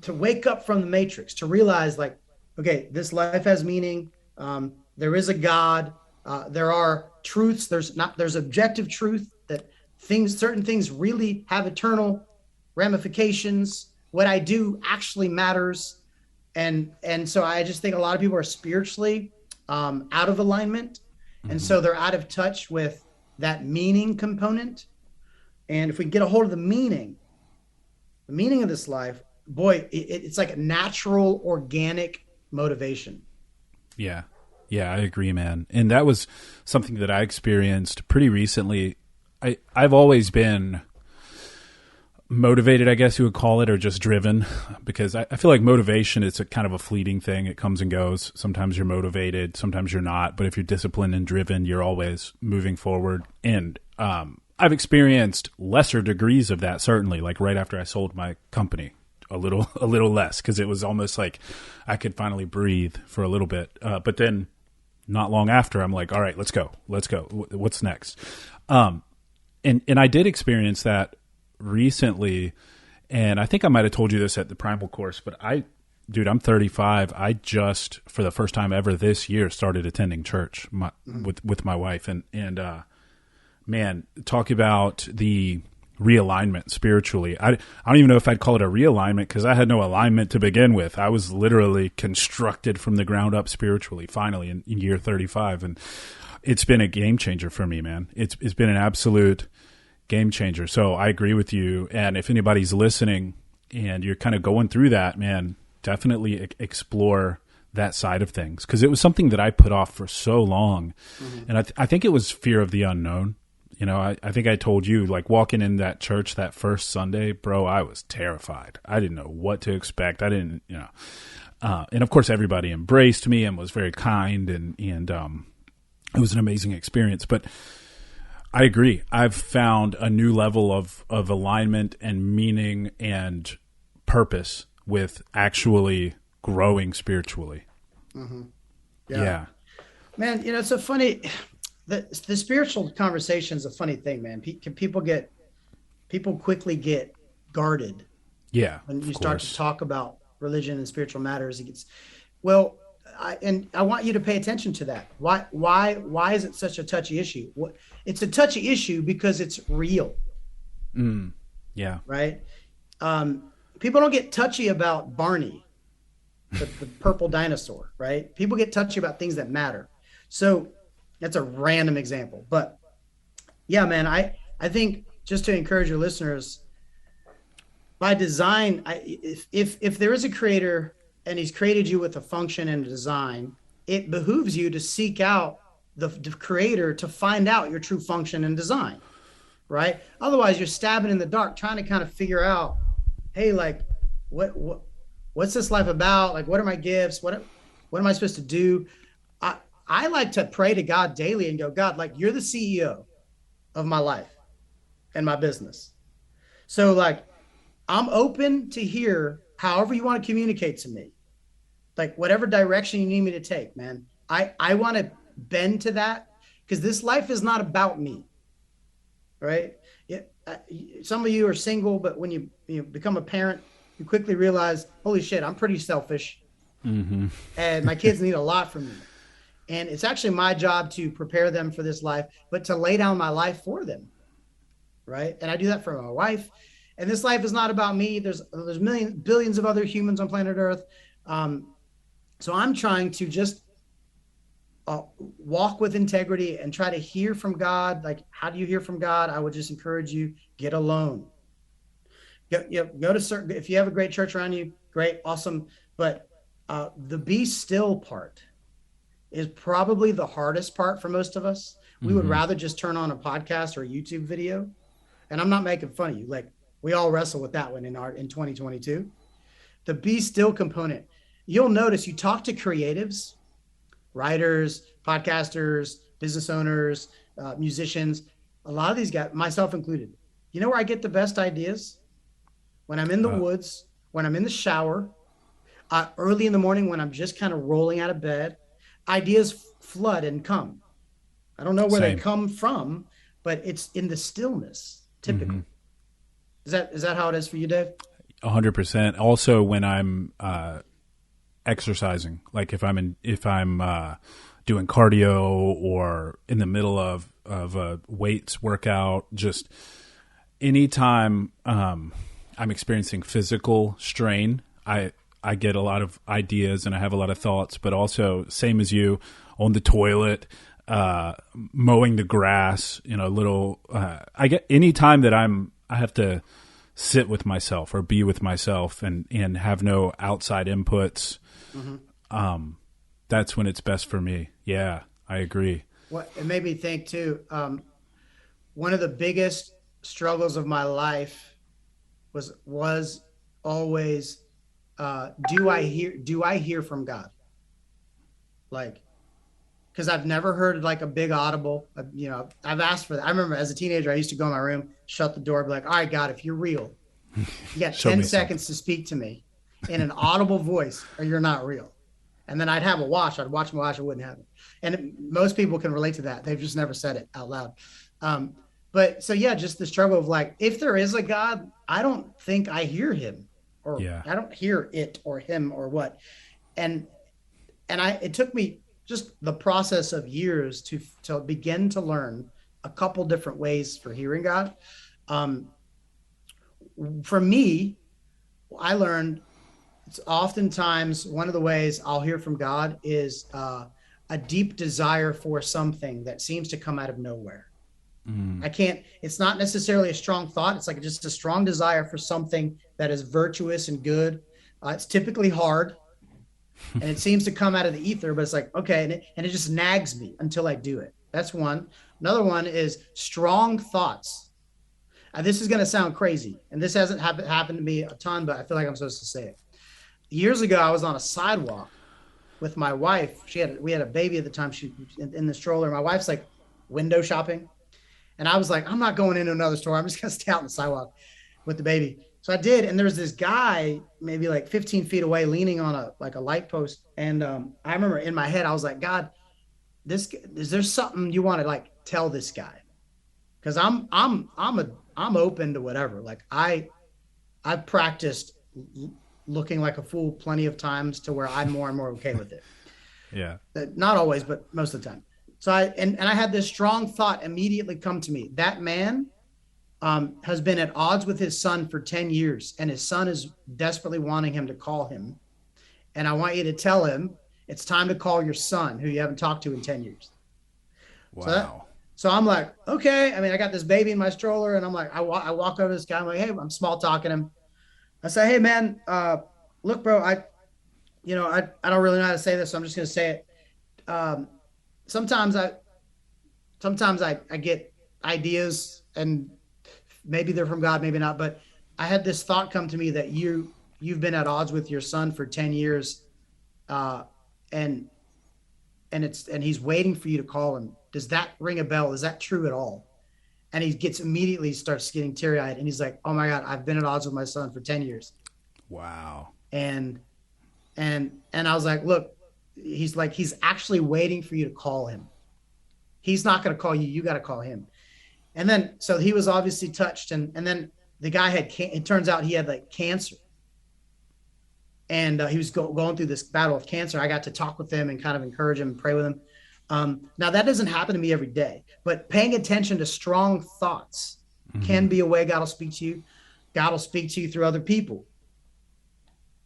from the matrix, to realize like, okay, this life has meaning. There is a God. There are truths. There's objective truth that certain things really have eternal ramifications. What I do actually matters. And so I just think a lot of people are spiritually out of alignment. And so they're out of touch with that meaning component. And if we can get a hold of the meaning of this life, boy, it's like a natural, organic motivation. Yeah. Yeah, I agree, man. And that was something that I experienced pretty recently. I've always been motivated, I guess you would call it, or just driven, because I feel like motivation, it's a kind of a fleeting thing. It comes and goes. Sometimes you're motivated, sometimes you're not. But if you're disciplined and driven, you're always moving forward. And I've experienced lesser degrees of that, certainly, like right after I sold my company. A little less, because it was almost like I could finally breathe for a little bit. But then not long after, I'm like, all right, let's go. What's next? And I did experience that recently. And I think I might've told you this at the Primal course, but dude, I'm 35. I just, for the first time ever this year, started attending church with my wife. And man, talk about the realignment spiritually. I don't even know if I'd call it a realignment, because I had no alignment to begin with. I was literally constructed from the ground up spiritually, finally in year 35. And it's been a game changer for me, man. It's been an absolute game changer. So I agree with you. And if anybody's listening and you're kind of going through that, man, definitely explore that side of things, because it was something that I put off for so long. And I think it was fear of the unknown. You know, I think I told you, like, walking in that church that first Sunday, bro, I was terrified. I didn't know what to expect. I didn't, and of course everybody embraced me and was very kind, and it was an amazing experience. But I agree. I've found a new level of alignment and meaning and purpose with actually growing spiritually. Yeah. Man, it's so funny. The spiritual conversation is a funny thing, man. People quickly get guarded. Yeah. When you start to talk about religion and spiritual matters, it gets, well, I want you to pay attention to that. Why is it such a touchy issue? It's a touchy issue because it's real. Yeah. Right. People don't get touchy about Barney, the purple dinosaur, right? People get touchy about things that matter. So that's a random example, but yeah, man, I think, just to encourage your listeners, by design, if there is a creator and he's created you with a function and a design, it behooves you to seek out the creator to find out your true function and design, right? Otherwise you're stabbing in the dark trying to kind of figure out, hey, like what's this life about? Like, what are my gifts? What am I supposed to do? I like to pray to God daily and go, God, like, you're the CEO of my life and my business. So, like, I'm open to hear however you want to communicate to me, like whatever direction you need me to take, man. I want to bend to that, because this life is not about me, right? Some of you are single, but when you become a parent, you quickly realize, holy shit, I'm pretty selfish. And my kids need a lot from me. And it's actually my job to prepare them for this life, but to lay down my life for them. Right. And I do that for my wife. And this life is not about me. There's billions of other humans on planet Earth. So I'm trying to just walk with integrity and try to hear from God. Like, how do you hear from God? I would just encourage you, get alone. Go to certain, if you have a great church around you, great, awesome. But the be still part is probably the hardest part for most of us. We would rather just turn on a podcast or a YouTube video. And I'm not making fun of you. Like, we all wrestle with that one in 2022. The be still component. You'll notice, you talk to creatives, writers, podcasters, business owners, musicians, a lot of these guys, myself included. You know where I get the best ideas? When I'm in the woods, when I'm in the shower, early in the morning, when I'm just kind of rolling out of bed. Ideas flood and come. I don't know where they come from, but it's in the stillness, typically. Is that how it is for you, Dave? 100%. Also, when I'm exercising, like if I'm doing cardio or in the middle of a weights workout, just anytime I'm experiencing physical strain, I I get a lot of ideas and I have a lot of thoughts, but also same as you, on the toilet, mowing the grass, I get any time that I have to sit with myself or be with myself and have no outside inputs. That's when it's best for me. Yeah, I agree. What it made me think too, one of the biggest struggles of my life was always, do I hear from God? Like, because I've never heard like a big audible, I've asked for that. I remember as a teenager, I used to go in my room, shut the door, be like, all right, God, if you're real, you got 10 seconds to speak to me in an audible voice or you're not real. And then I'd have a watch. I'd watch my watch. I wouldn't have it. And most people can relate to that. They've just never said it out loud. But so, yeah, just the struggle of like, if there is a God, I don't think I hear him or I don't hear it or him or what. And it took me just the process of years to begin to learn a couple different ways for hearing God. For me, I learned it's oftentimes one of the ways I'll hear from God is a deep desire for something that seems to come out of nowhere. It's not necessarily a strong thought. It's like just a strong desire for something that is virtuous and good. It's typically hard and it seems to come out of the ether, but it's like, okay. And it just nags me until I do it. That's one. Another one is strong thoughts. This is going to sound crazy. And this hasn't happened to me a ton, but I feel like I'm supposed to say it. Years ago, I was on a sidewalk with my wife. We had a baby at the time. She in the stroller. My wife's like window shopping. And I was like, I'm not going into another store. I'm just going to stay out on the sidewalk with the baby. So I did. And there's this guy maybe like 15 feet away leaning on a light post. And I remember in my head, I was like, God, is there something you want to like tell this guy? Because I'm open to whatever. Like I've practiced looking like a fool plenty of times to where I'm more and more okay with it. Yeah. Not always, but most of the time. So I had this strong thought immediately come to me. That man has been at odds with his son for 10 years, and his son is desperately wanting him to call him. And I want you to tell him it's time to call your son, who you haven't talked to in 10 years. Wow. So I'm like, okay. I mean, I got this baby in my stroller, and I'm like, I walk over to this guy. I'm like, hey, I'm small talking him. I say, hey, man, look, bro, I don't really know how to say this, so I'm just going to say it. Sometimes I get ideas and maybe they're from God, maybe not, but I had this thought come to me that you've been at odds with your son for 10 years. And he's waiting for you to call him. Does that ring a bell? Is that true at all? And he immediately starts getting teary eyed and he's like, oh my God, I've been at odds with my son for 10 years. Wow. And I was like, look, he's actually waiting for you to call him. He's not going to call you. You got to call him. And then, so he was obviously touched. And then the guy it turns out he had like cancer. And he was going through this battle of cancer. I got to talk with him and kind of encourage him and pray with him. Now that doesn't happen to me every day, but paying attention to strong thoughts can be a way God will speak to you. God will speak to you through other people.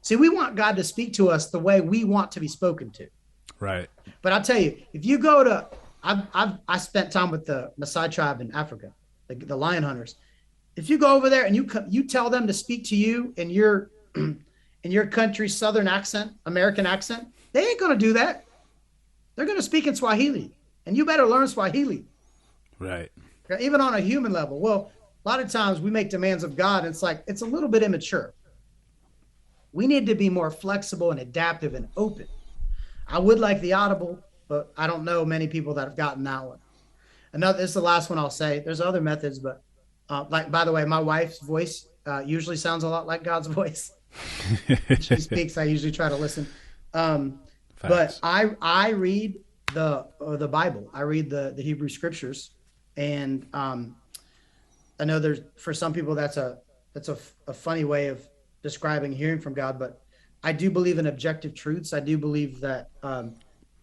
See, we want God to speak to us the way we want to be spoken to. Right. But I'll tell you, if you go to, I spent time with the Maasai tribe in Africa, the lion hunters. If you go over there and you tell them to speak to you in your country's Southern accent, American accent, they ain't going to do that. They're going to speak in Swahili, and you better learn Swahili. Right. Even on a human level. Well, a lot of times we make demands of God, and it's a little bit immature. We need to be more flexible and adaptive and open. I would like the audible, but I don't know many people that have gotten that one. This is the last one I'll say. There's other methods, but by the way, my wife's voice usually sounds a lot like God's voice. She speaks. I usually try to listen. But I read the Bible. I read the Hebrew scriptures, and I know there's for some people that's a funny way of describing hearing from God, but I do believe in objective truths. I do believe that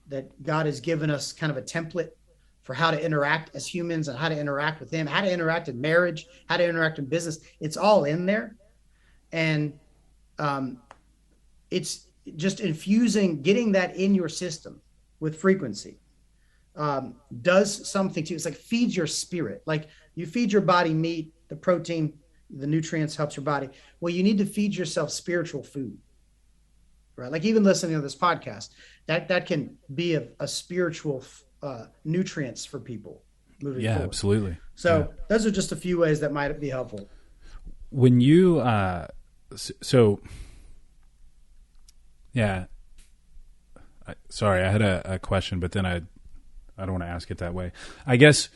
that God has given us kind of a template for how to interact as humans and how to interact with Him, how to interact in marriage, how to interact in business. It's all in there, and it's just infusing, getting that in your system with frequency does something to you. It's like feeds your spirit. Like you feed your body meat, the protein, the nutrients helps your body. Well, you need to feed yourself spiritual food, right? Like even listening to this podcast, that can be a spiritual nutrients for people moving Yeah, forward. absolutely. So Yeah. those are just a few ways that might be helpful. When you, yeah, sorry, I had a question, but then I don't want to ask it that way. I guess,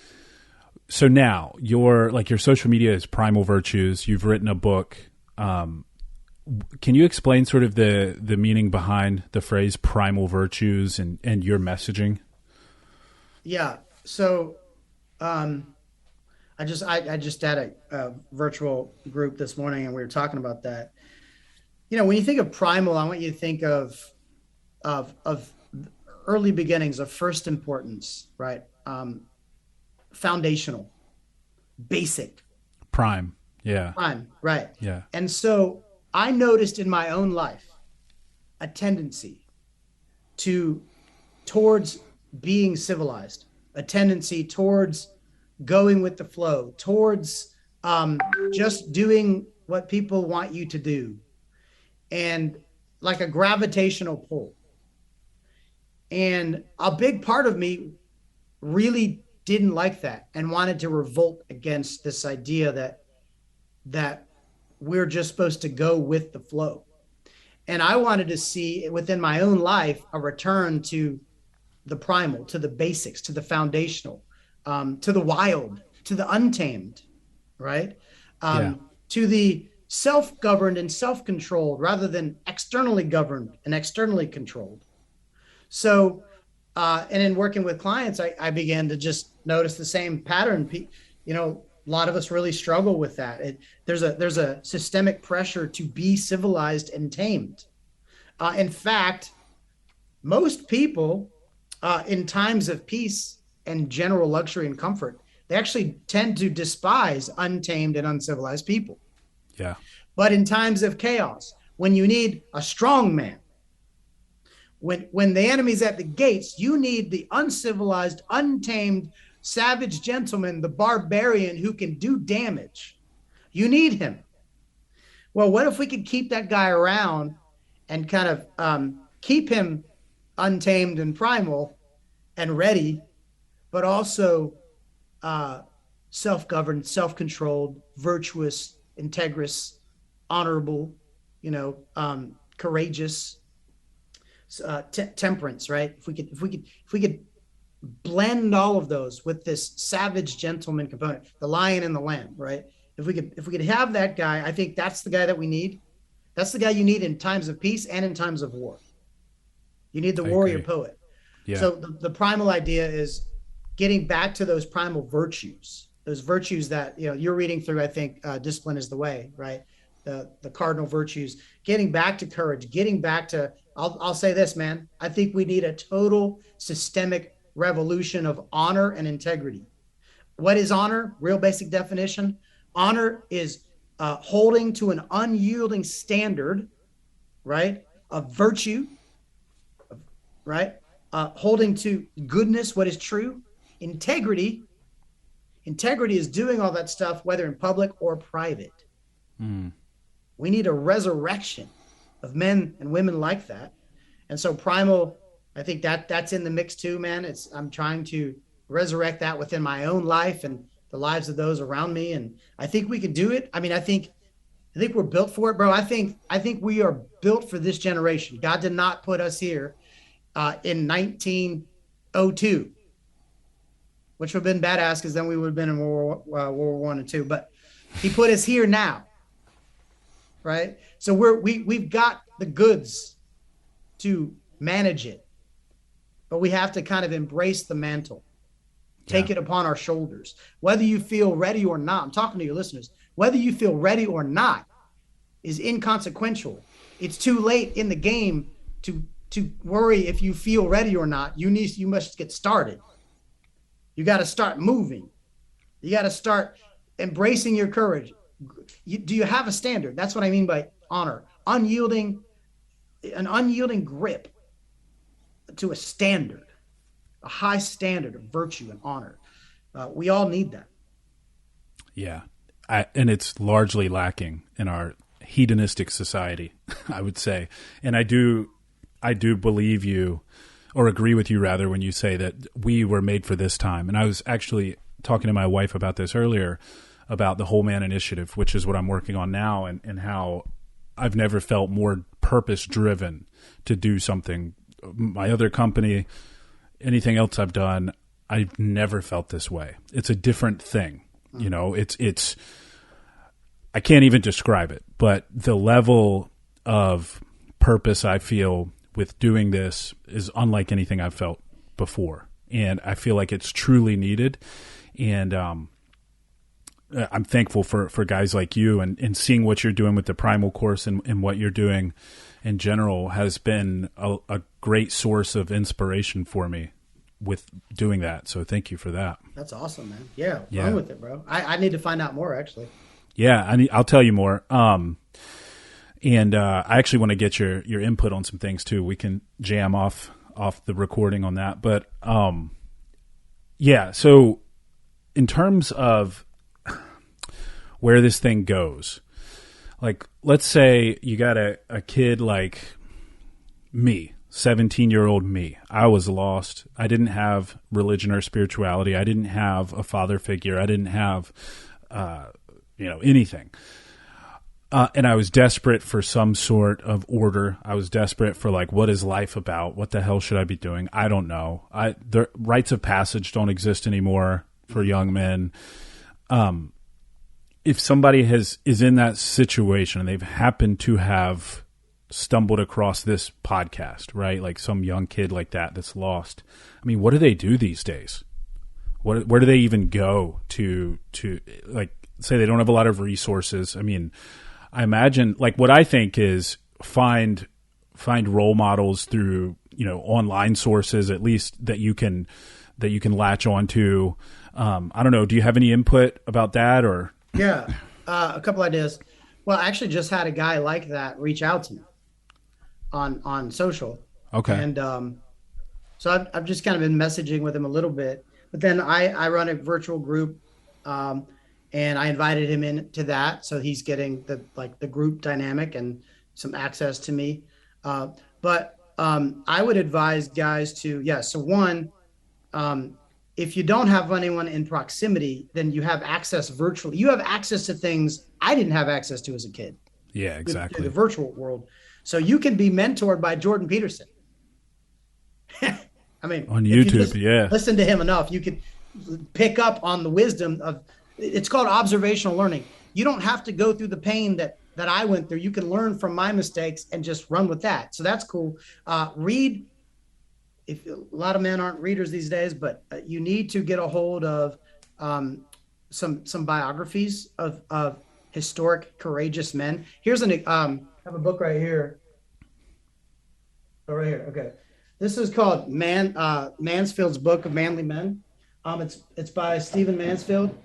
so now your social media is Primal Virtues. You've written a book. Can you explain sort of the meaning behind the phrase primal virtues and your messaging? Yeah. So, I just had a virtual group this morning and we were talking about that. When you think of primal, I want you to think of early beginnings, of first importance, right? Foundational, basic, Prime. Yeah. prime, right? Yeah. And so I noticed in my own life a tendency to towards being civilized, a tendency towards going with the flow, towards just doing what people want you to do, and like a gravitational pull. And a big part of me really didn't like that and wanted to revolt against this idea that we're just supposed to go with the flow. And I wanted to see within my own life a return to the primal, to the basics, to the foundational, to the wild, to the untamed, right? Yeah. To the self-governed and self-controlled rather than externally governed and externally controlled. So, and in working with clients, I began to just notice the same pattern. A lot of us really struggle with that. There's a systemic pressure to be civilized and tamed. In fact, most people in times of peace and general luxury and comfort, they actually tend to despise untamed and uncivilized people. Yeah. But in times of chaos, when you need a strong man, when the enemy's at the gates, you need the uncivilized, untamed, savage gentleman, the barbarian who can do damage. You need him. Well, what if we could keep that guy around and kind of keep him untamed and primal and ready, but also self-governed, self-controlled, virtuous, integrous, honorable, courageous, temperance, right? If we could blend all of those with this savage gentleman component, the lion and the lamb, right? If we could have that guy, I think that's the guy that we need. That's the guy you need in times of peace and in times of war. You need the warrior poet. Yeah. So the primal idea is getting back to those primal virtues, those virtues that you're reading through. I think Discipline is the Way, right? The cardinal virtues. Getting back to courage. Getting back to. I'll say this, man. I think we need a total systemic revolution of honor and integrity. What is honor? Real basic definition. Honor is holding to an unyielding standard, right, of virtue, right? Holding to goodness, what is true. Integrity is doing all that stuff, whether in public or private. We need a resurrection of men and women like that. And so primal, I think that's in the mix too, man. I'm trying to resurrect that within my own life and the lives of those around me. And I think we can do it. I mean, I think we're built for it, bro. I think we are built for this generation. God did not put us here in 1902, which would have been badass because then we would have been in World War I and II. But he put us here now, right? So we've got the goods to manage it, but we have to kind of embrace the mantle, take it upon our shoulders. Whether you feel ready or not, I'm talking to your listeners, whether you feel ready or not is inconsequential. It's too late in the game to worry if you feel ready or not. You must get started. You got to start moving. You got to start embracing your courage. Do you have a standard? That's what I mean by honor. Unyielding, an unyielding grip to a standard, a high standard of virtue and honor. We all need that. Yeah. And it's largely lacking in our hedonistic society, I would say. And I do believe you, or agree with you rather, when you say that we were made for this time. And I was actually talking to my wife about this earlier, about the Whole Man Initiative, which is what I'm working on now, and how I've never felt more purpose driven to do something. My other company, anything else I've done, I've never felt this way. It's a different thing. You know, it's I can't even describe it, but the level of purpose I feel with doing this is unlike anything I've felt before. And I feel like it's truly needed. And I'm thankful for guys like you, and seeing what you're doing with the Primal course, and what you're doing in general has been a great source of inspiration for me with doing that. So thank you for that. That's awesome, man. Yeah. Run with it, bro. I need to find out more, actually. Yeah. I'll tell you more. And I actually want to get your input on some things too. We can jam off the recording on that. But yeah, so in terms of where this thing goes, like, let's say you got a kid like me, 17-year-old me. I was lost. I didn't have religion or spirituality. I didn't have a father figure. I didn't have, anything. And I was desperate for some sort of order. I was desperate for, like, what is life about? What the hell should I be doing? I don't know. The rites of passage don't exist anymore for young men. If somebody is in that situation and they've happened to have stumbled across this podcast, right? Like some young kid like that's lost. I mean, what do they do these days? Where do they even go to like, say they don't have a lot of resources? I mean, I imagine, like, what I think is find role models through, online sources, at least that you can latch onto. I don't know. Do you have any input about that, or? Yeah. A couple ideas. Well, I actually just had a guy like that reach out to me on social. Okay. And so I've just kind of been messaging with him a little bit, but then I run a virtual group, and I invited him into that, so he's getting the group dynamic and some access to me. But I would advise guys to, so one, if you don't have anyone in proximity, then you have access virtually. You have access to things I didn't have access to as a kid. Yeah, exactly. Through the virtual world. So you can be mentored by Jordan Peterson. I mean, on YouTube, listen to him enough, you could pick up on the wisdom of. It's called observational learning. You don't have to go through the pain that I went through. You can learn from my mistakes and just run with that. So that's cool. Read. If a lot of men aren't readers these days, but you need to get a hold of some biographies of historic, courageous men. Here's I have a book right here. Oh, right here. Okay. This is called Mansfield's Book of Manly Men. It's by Stephen Mansfield,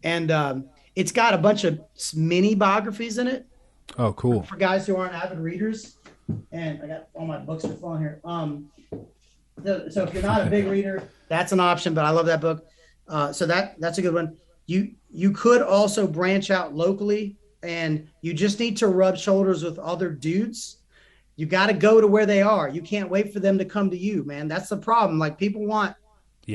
and it's got a bunch of mini biographies in it. Oh, cool. For guys who aren't avid readers. And I got all my books are falling here. So if you're not a big reader, that's an option, but I love that book. So that's a good one. You could also branch out locally, and you just need to rub shoulders with other dudes. You got to go to where they are. You can't wait for them to come to you, man. That's the problem. Like, people want,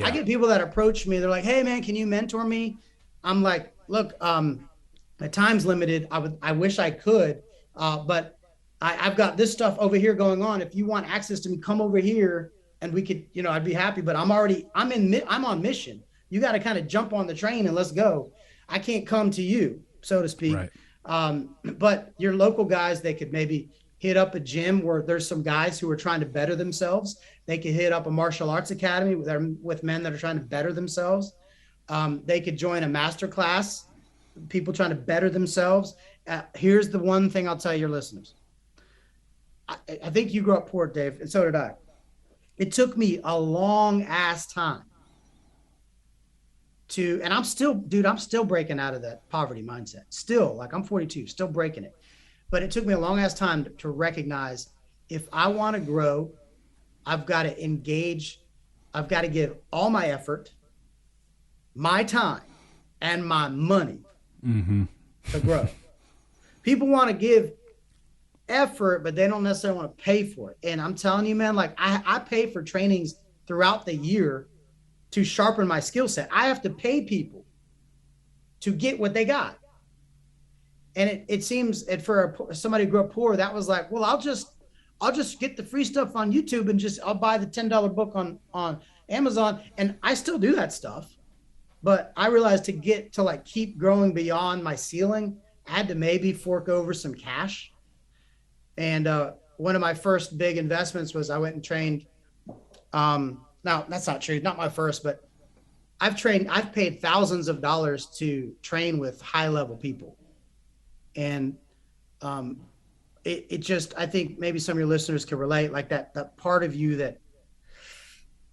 I get people that approach me. They're like, hey man, can you mentor me? I'm like, look, my time's limited. I wish I could, but I've got this stuff over here going on. If you want access to me, come over here and we could, I'd be happy, but I'm on mission. You got to kind of jump on the train and let's go. I can't come to you, so to speak. Right. But your local guys, they could maybe hit up a gym where there's some guys who are trying to better themselves. They could hit up a martial arts academy with men that are trying to better themselves. They could join a master class, people trying to better themselves. Here's the one thing I'll tell your listeners. I think you grew up poor, Dave, and so did I. It took me a long ass time and I'm still breaking out of that poverty mindset. Still, like, I'm 42, still breaking it. But it took me a long ass time to recognize if I want to grow, I've got to engage. I've got to give all my effort, my time, and my money to grow. People want to give effort, but they don't necessarily want to pay for it. And I'm telling you, man, like I pay for trainings throughout the year to sharpen my skill set. I have to pay people to get what they got. And it seems that for somebody who grew up poor, that was like, well, I'll just get the free stuff on YouTube and I'll buy the $10 book on Amazon. And I still do that stuff. But I realized to like keep growing beyond my ceiling, I had to maybe fork over some cash. And one of my first big investments was I went and trained. Now that's not true, not my first, but I've paid thousands of dollars to train with high level people. And it just, I think maybe some of your listeners can relate, like that part of you that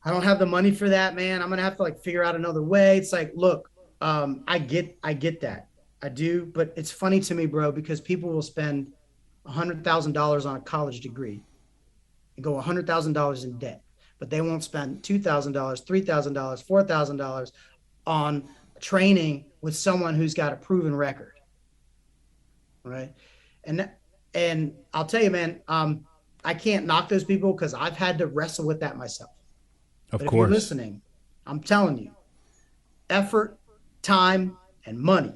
I don't have the money for that, man. I'm going to have to like figure out another way. It's like, look, I get that. I do. But it's funny to me, bro, because people will spend $100,000 on a college degree and go $100,000 in debt, but they won't spend $2,000, $3,000, $4,000 on training with someone who's got a proven record. Right. And I'll tell you, man, I can't knock those people because I've had to wrestle with that myself. Of but course. If you're listening, I'm telling you, effort, time, and money.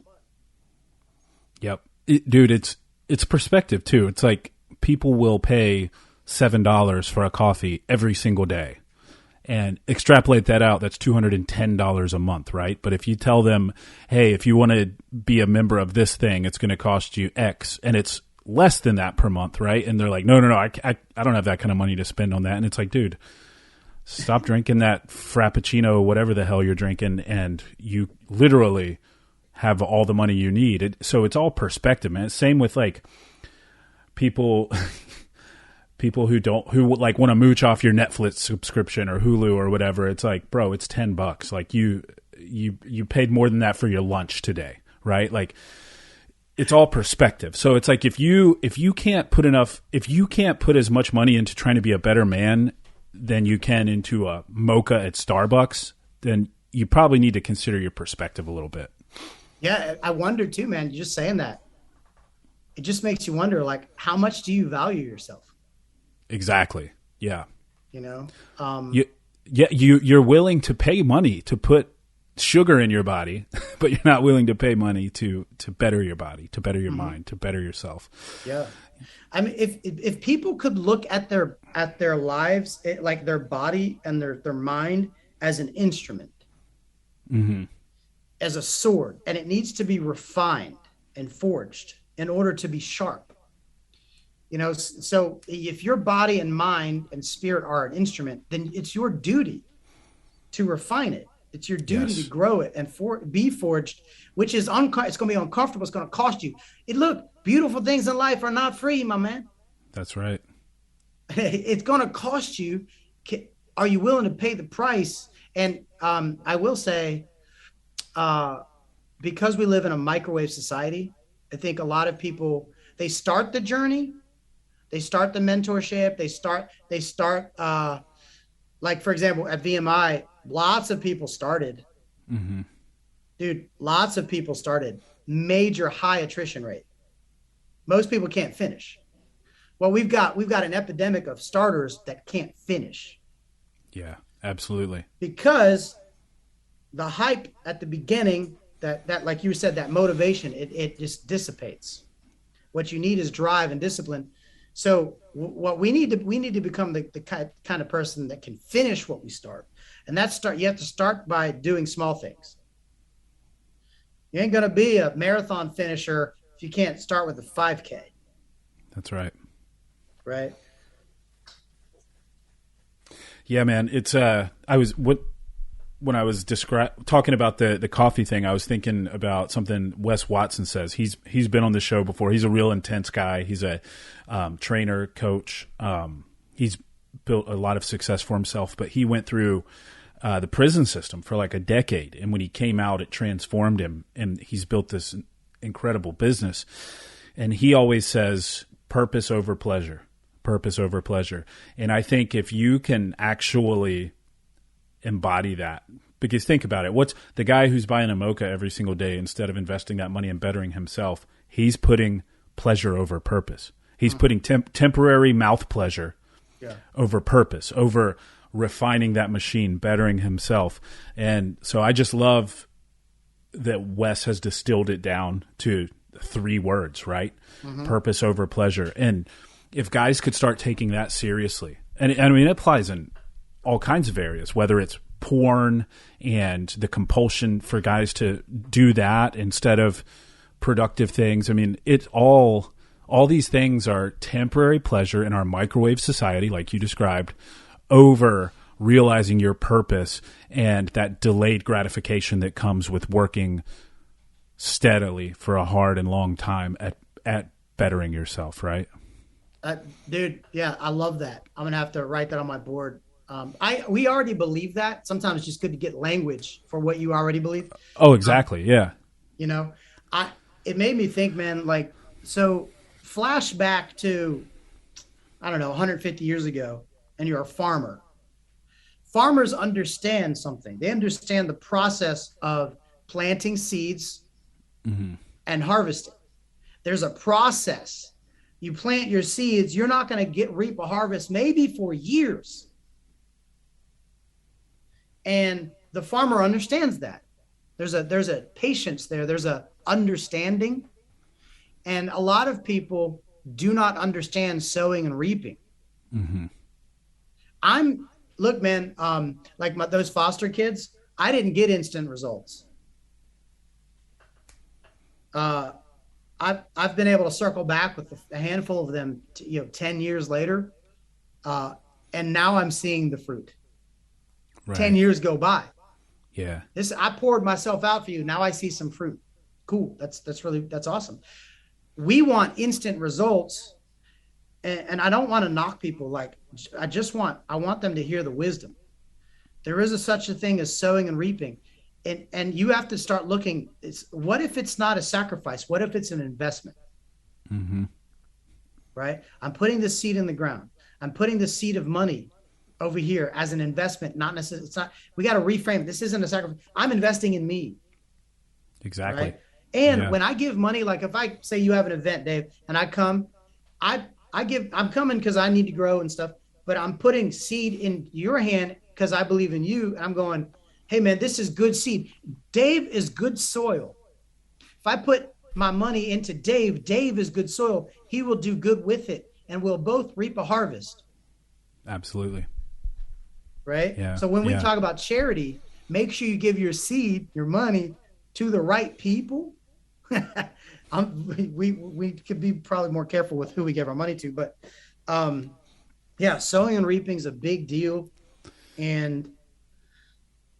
Yep. Dude, it's perspective too. It's like people will pay $7 for a coffee every single day. And extrapolate that out, that's $210 a month, right? But if you tell them, hey, if you want to be a member of this thing, it's going to cost you X, and it's less than that per month, right? And they're like, no, I don't have that kind of money to spend on that. And it's like, dude, stop drinking that Frappuccino, whatever the hell you're drinking, and you literally have all the money you need. So it's all perspective, man. Same with like people... People who like want to mooch off your Netflix subscription or Hulu or whatever. It's like, bro, it's $10. Like you paid more than that for your lunch today, right? Like it's all perspective. So it's like if you can't put as much money into trying to be a better man than you can into a mocha at Starbucks, then you probably need to consider your perspective a little bit. Yeah, I wonder too, man. Just saying that, it just makes you wonder, like, how much do you value yourself? Exactly. Yeah. You know, you're willing to pay money to put sugar in your body, but you're not willing to pay money to better your body, to better your mind, to better yourself. Yeah. I mean, if people could look at their lives, like their body and their mind as an instrument, as a sword, and it needs to be refined and forged in order to be sharp. You know, so if your body and mind and spirit are an instrument, then it's your duty to refine it. It's your duty to grow it and be forged, which is it's going to be uncomfortable. It's going to cost you. Look, beautiful things in life are not free, my man. That's right. It's going to cost you. Are you willing to pay the price? And I will say, because we live in a microwave society, I think a lot of people, they start the journey. They start the mentorship. They start like, for example, at VMI, lots of people started. Dude, lots of people started. Major high attrition rate. Most people can't finish. Well, we've got an epidemic of starters that can't finish. Yeah, absolutely. Because the hype at the beginning, that like you said, that motivation, it just dissipates. What you need is drive and discipline. So what we need to become the kind of person that can finish what we start. And you have to start by doing small things. You ain't going to be a marathon finisher if you can't start with a 5K. That's right. Right. Yeah, man. It's when I was talking about the coffee thing, I was thinking about something Wes Watson says. He's been on the show before. He's a real intense guy. He's a trainer, coach. He's built a lot of success for himself, but he went through the prison system for like a decade. And when he came out, it transformed him, and he's built this incredible business. And he always says purpose over pleasure. purpose over pleasure. And I think if you can actually embody that, because think about it, what's the guy who's buying a mocha every single day instead of investing that money and bettering himself? He's putting pleasure over purpose. He's putting temporary mouth pleasure over purpose, over refining that machine, bettering himself. And so I just love that Wes has distilled it down to 3 words, right? Purpose over pleasure. And if guys could start taking that seriously, and I mean, it applies in all kinds of areas, whether it's porn and the compulsion for guys to do that instead of productive things. I mean, it's all these things are temporary pleasure in our microwave society, like you described, over realizing your purpose and that delayed gratification that comes with working steadily for a hard and long time at bettering yourself, right? Dude, yeah, I love that. I'm gonna have to write that on my board. We already believe that. Sometimes it's just good to get language for what you already believe. Oh, exactly. Yeah. You know, it made me think, man, like, so flash back to, I don't know, 150 years ago, and you're a farmer. Farmers understand something. They understand the process of planting seeds and harvesting. There's a process. You plant your seeds, you're not going to reap a harvest maybe for years. And the farmer understands that. There's a patience there. There's a understanding. And a lot of people do not understand sowing and reaping. Look, man, like those foster kids, I didn't get instant results. I've been able to circle back with a handful of them, 10 years later. And now I'm seeing the fruit. Right. 10 years go by. Yeah. I poured myself out for you. Now I see some fruit. Cool. That's awesome. We want instant results. And I don't want to knock people. Like, I want them to hear the wisdom. There is such a thing as sowing and reaping. And you have to start looking, what if it's not a sacrifice? What if it's an investment? Right? I'm putting the seed in the ground. I'm putting the seed of money over here as an investment, not necessarily. It's not. We got to reframe. This isn't a sacrifice. I'm investing in me. Exactly. Right? And when I give money, like if I say you have an event, Dave, and I come, I'm coming because I need to grow and stuff, but I'm putting seed in your hand because I believe in you. And I'm going, hey man, this is good seed. Dave is good soil. If I put my money into Dave, Dave is good soil. He will do good with it and we'll both reap a harvest. Absolutely. Right? Yeah. So when we talk about charity, make sure you give your seed, your money to the right people. We could be probably more careful with who we give our money to, but sowing and reaping is a big deal. And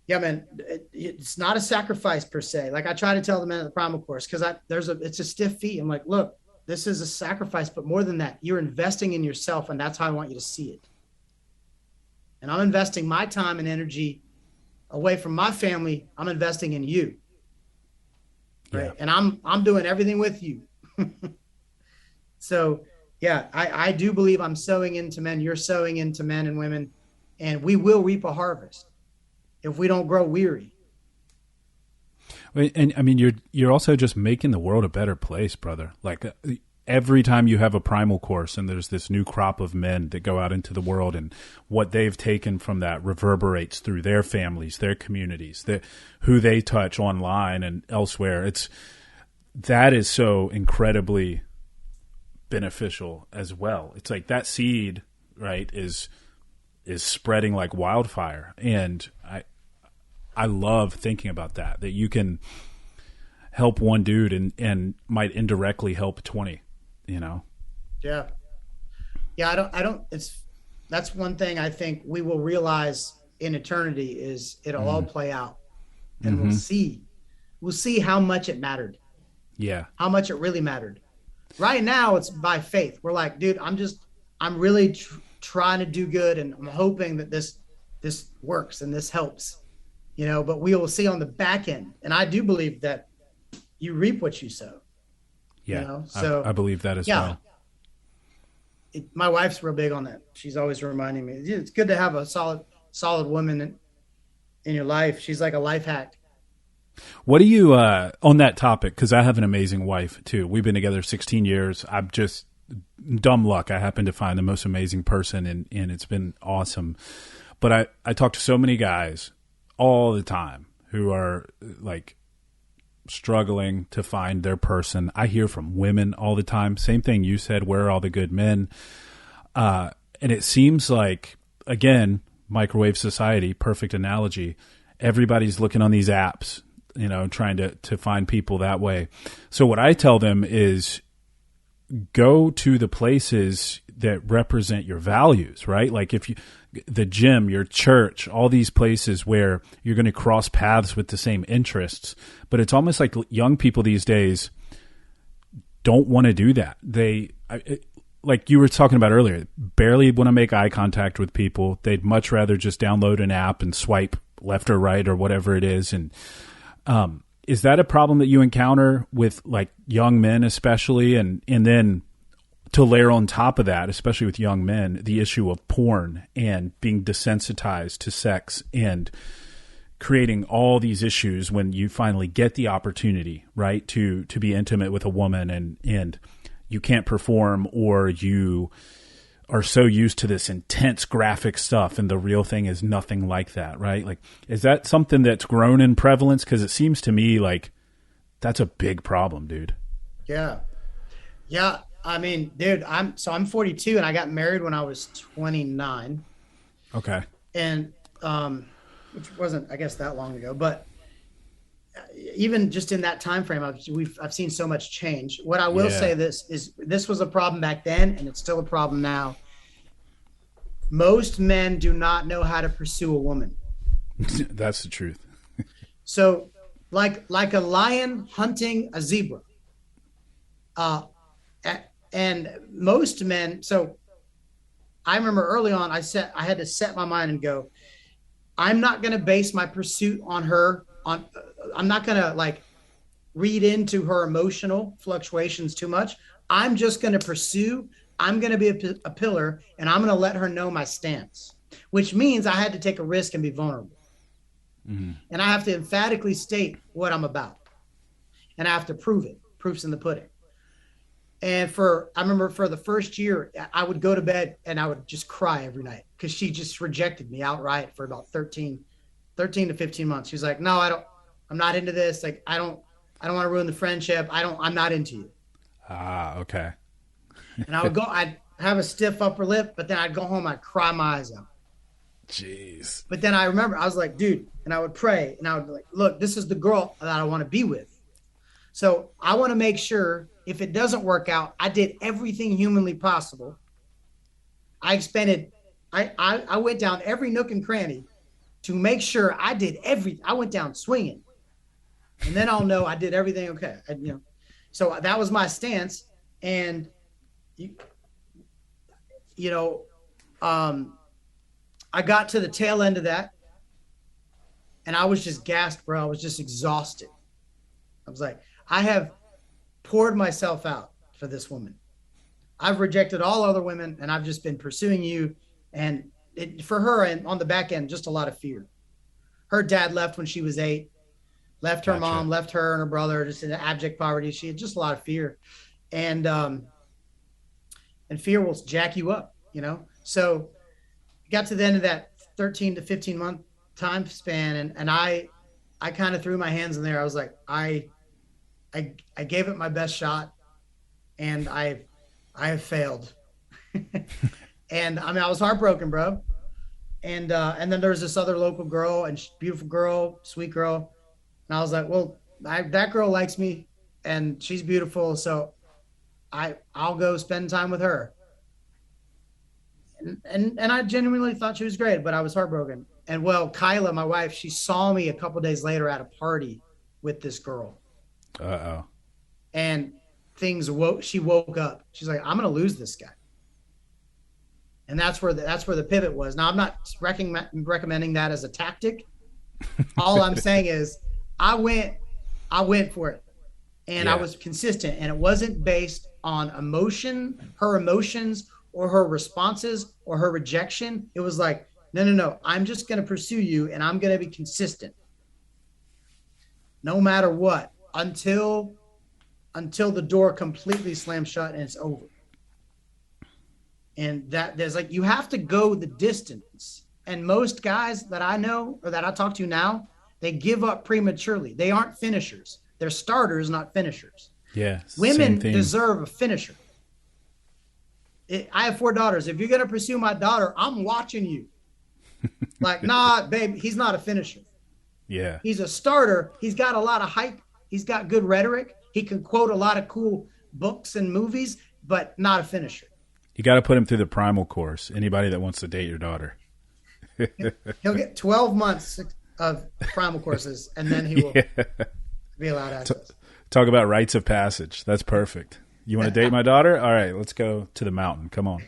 yeah, man, it's not a sacrifice per se. Like I try to tell the men at the Primal course, because it's a stiff fee. I'm like, look, this is a sacrifice, but more than that, you're investing in yourself, and that's how I want you to see it. And I'm investing my time and energy away from my family. I'm investing in you. Right. Yeah. And I'm doing everything with you. So yeah, I do believe I'm sowing into men. You're sowing into men and women, and we will reap a harvest if we don't grow weary. And I mean, you're also just making the world a better place, brother. Like every time you have a Primal course and there's this new crop of men that go out into the world, and what they've taken from that reverberates through their families, their communities, who they touch online and elsewhere. That is so incredibly beneficial as well. It's like that seed, right, is spreading like wildfire. And I love thinking about that you can help one dude and might indirectly help 20. Yeah. That's one thing I think we will realize in eternity is it'll all play out, and we'll see how much it mattered. Yeah. How much it really mattered. Right now it's by faith. We're like, dude, I'm really trying to do good, and I'm hoping that this works and this helps, but we will see on the back end. And I do believe that you reap what you sow. Yeah, so I believe that as well. my wife's real big on that. She's always reminding me it's good to have a solid woman in your life. She's like a life hack. What do you, on that topic, because I have an amazing wife too. We've been together 16 years. I'm just dumb luck. I happen to find the most amazing person, and it's been awesome. But I talk to so many guys all the time who are like struggling to find their person. I hear from women all the time. Same thing you said, where are all the good men? And it seems like, again, microwave society, perfect analogy. Everybody's looking on these apps, trying to find people that way. So what I tell them is go to the places that represent your values, right? Like the gym, your church, all these places where you're going to cross paths with the same interests. But it's almost like young people these days don't want to do that. Like you were talking about earlier, barely want to make eye contact with people. They'd much rather just download an app and swipe left or right or whatever it is. And is that a problem that you encounter with like young men especially? And then to layer on top of that, especially with young men, the issue of porn and being desensitized to sex and creating all these issues when you finally get the opportunity, right, to be intimate with a woman and you can't perform, or you are so used to this intense graphic stuff and the real thing is nothing like that, right? Like, is that something that's grown in prevalence? Because it seems to me like that's a big problem, dude. Yeah. Yeah. I mean, dude, I'm 42 and I got married when I was 29. Okay. And, which wasn't, I guess, that long ago, but even just in that time frame, I've seen so much change. What I will say this was a problem back then, and it's still a problem now. Most men do not know how to pursue a woman. That's the truth. So, like a lion hunting a zebra. And most men. So, I remember early on, I had to set my mind and go, I'm not going to base my pursuit on her. I'm not going to like read into her emotional fluctuations too much. I'm just going to pursue. I'm going to be a pillar, and I'm going to let her know my stance, which means I had to take a risk and be vulnerable. Mm-hmm. And I have to emphatically state what I'm about, and I have to prove it. Proof's in the pudding. And I remember for the first year, I would go to bed and I would just cry every night because she just rejected me outright for about 13 to 15 months. She's like, no, I'm not into this. Like, I don't want to ruin the friendship. I'm not into you. Okay. And I'd have a stiff upper lip, but then I'd go home, I'd cry my eyes out. Jeez. But then I remember, I was like, dude, and I would pray and I would be like, look, this is the girl that I want to be with. So I want to make sure if it doesn't work out, I did everything humanly possible. I went down every nook and cranny to make sure I went down swinging, and then I'll know I did everything okay. So that was my stance. And, I got to the tail end of that and I was just gassed, bro. I was just exhausted. I was like, I have poured myself out for this woman. I've rejected all other women and I've just been pursuing you. And for her, and on the back end, just a lot of fear. Her dad left when she was 8, left her mom, left her and her brother just in abject poverty. She had just a lot of fear, and fear will jack you up, So got to the end of that 13 to 15 month time span. And I kind of threw my hands in there. I was like, I gave it my best shot, and I have failed. And I mean, I was heartbroken, bro. And then there was this other local girl, and beautiful girl, sweet girl. And I was like, well, that girl likes me and she's beautiful. So I'll go spend time with her. And I genuinely thought she was great, but I was heartbroken. And well, Kyla, my wife, she saw me a couple days later at a party with this girl. Uh-oh. And she woke up. She's like, I'm going to lose this guy. And that's where the pivot was. Now, I'm not recommending that as a tactic. All I'm saying is I went for it, and I was consistent, and it wasn't based on her emotions, or her responses or her rejection. It was like, no, I'm just going to pursue you, and I'm going to be consistent no matter what until the door completely slams shut and it's over. And that there's like, you have to go the distance. And most guys that I know or that I talk to now, they give up prematurely. They aren't finishers. They're starters, not finishers. Yeah. Women deserve a finisher. I have 4 daughters. If you're going to pursue my daughter, I'm watching you. Like, nah, babe, he's not a finisher. Yeah. He's a starter. He's got a lot of hype. He's got good rhetoric. He can quote a lot of cool books and movies, but not a finisher. You got to put him through the Primal course. Anybody that wants to date your daughter. He'll get 12 months of Primal courses, and then he will be allowed access. Talk about rites of passage. That's perfect. You want to date my daughter? All right, let's go to the mountain. Come on.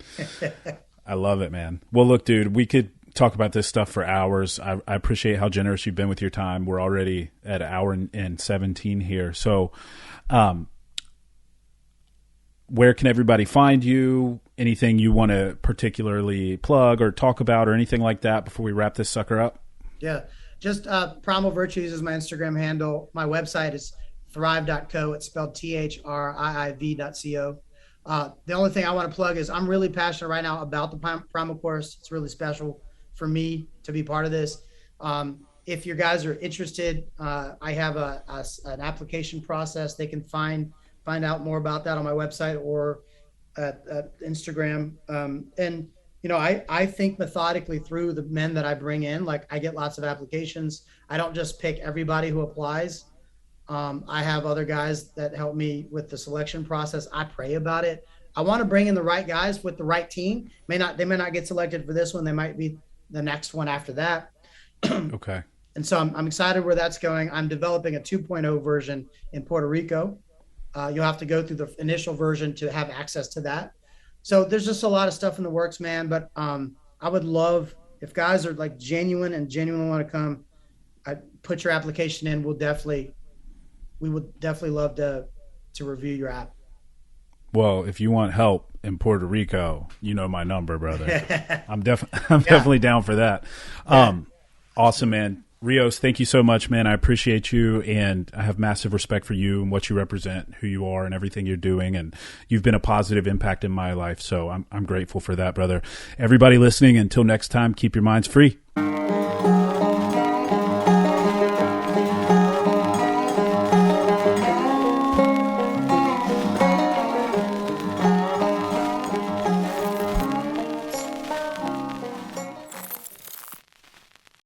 I love it, man. Well, look, dude, we could talk about this stuff for hours. I appreciate how generous you've been with your time. We're already at an hour and 17 here. So where can everybody find you? Anything you want to particularly plug or talk about or anything like that before we wrap this sucker up? Yeah, just Primal Virtues is my Instagram handle. My website is thrive.co. It's spelled THRIIV.co. The only thing I want to plug is I'm really passionate right now about the Primal course. It's really special for me to be part of this. If you guys are interested, I have an application process. They can find out more about that on my website or at Instagram. And, you know, I think methodically through the men that I bring in. Like, I get lots of applications. I don't just pick everybody who applies. I have other guys that help me with the selection process. I pray about it. I want to bring in the right guys with the right team. They may not get selected for this one. They might be the next one after that. Okay. And so I'm excited where that's going. I'm developing a 2.0 version in Puerto Rico. You'll have to go through the initial version to have access to that. So there's just a lot of stuff in the works, man. But I would love if guys are like genuinely want to come, put your application in. We would definitely love to review your app. Well, if you want help in Puerto Rico, you know my number, brother. I'm definitely down for that. Awesome, man. Rios, thank you so much, man. I appreciate you, and I have massive respect for you and what you represent, who you are, and everything you're doing. And you've been a positive impact in my life, so I'm grateful for that, brother. Everybody listening, until next time, keep your minds free.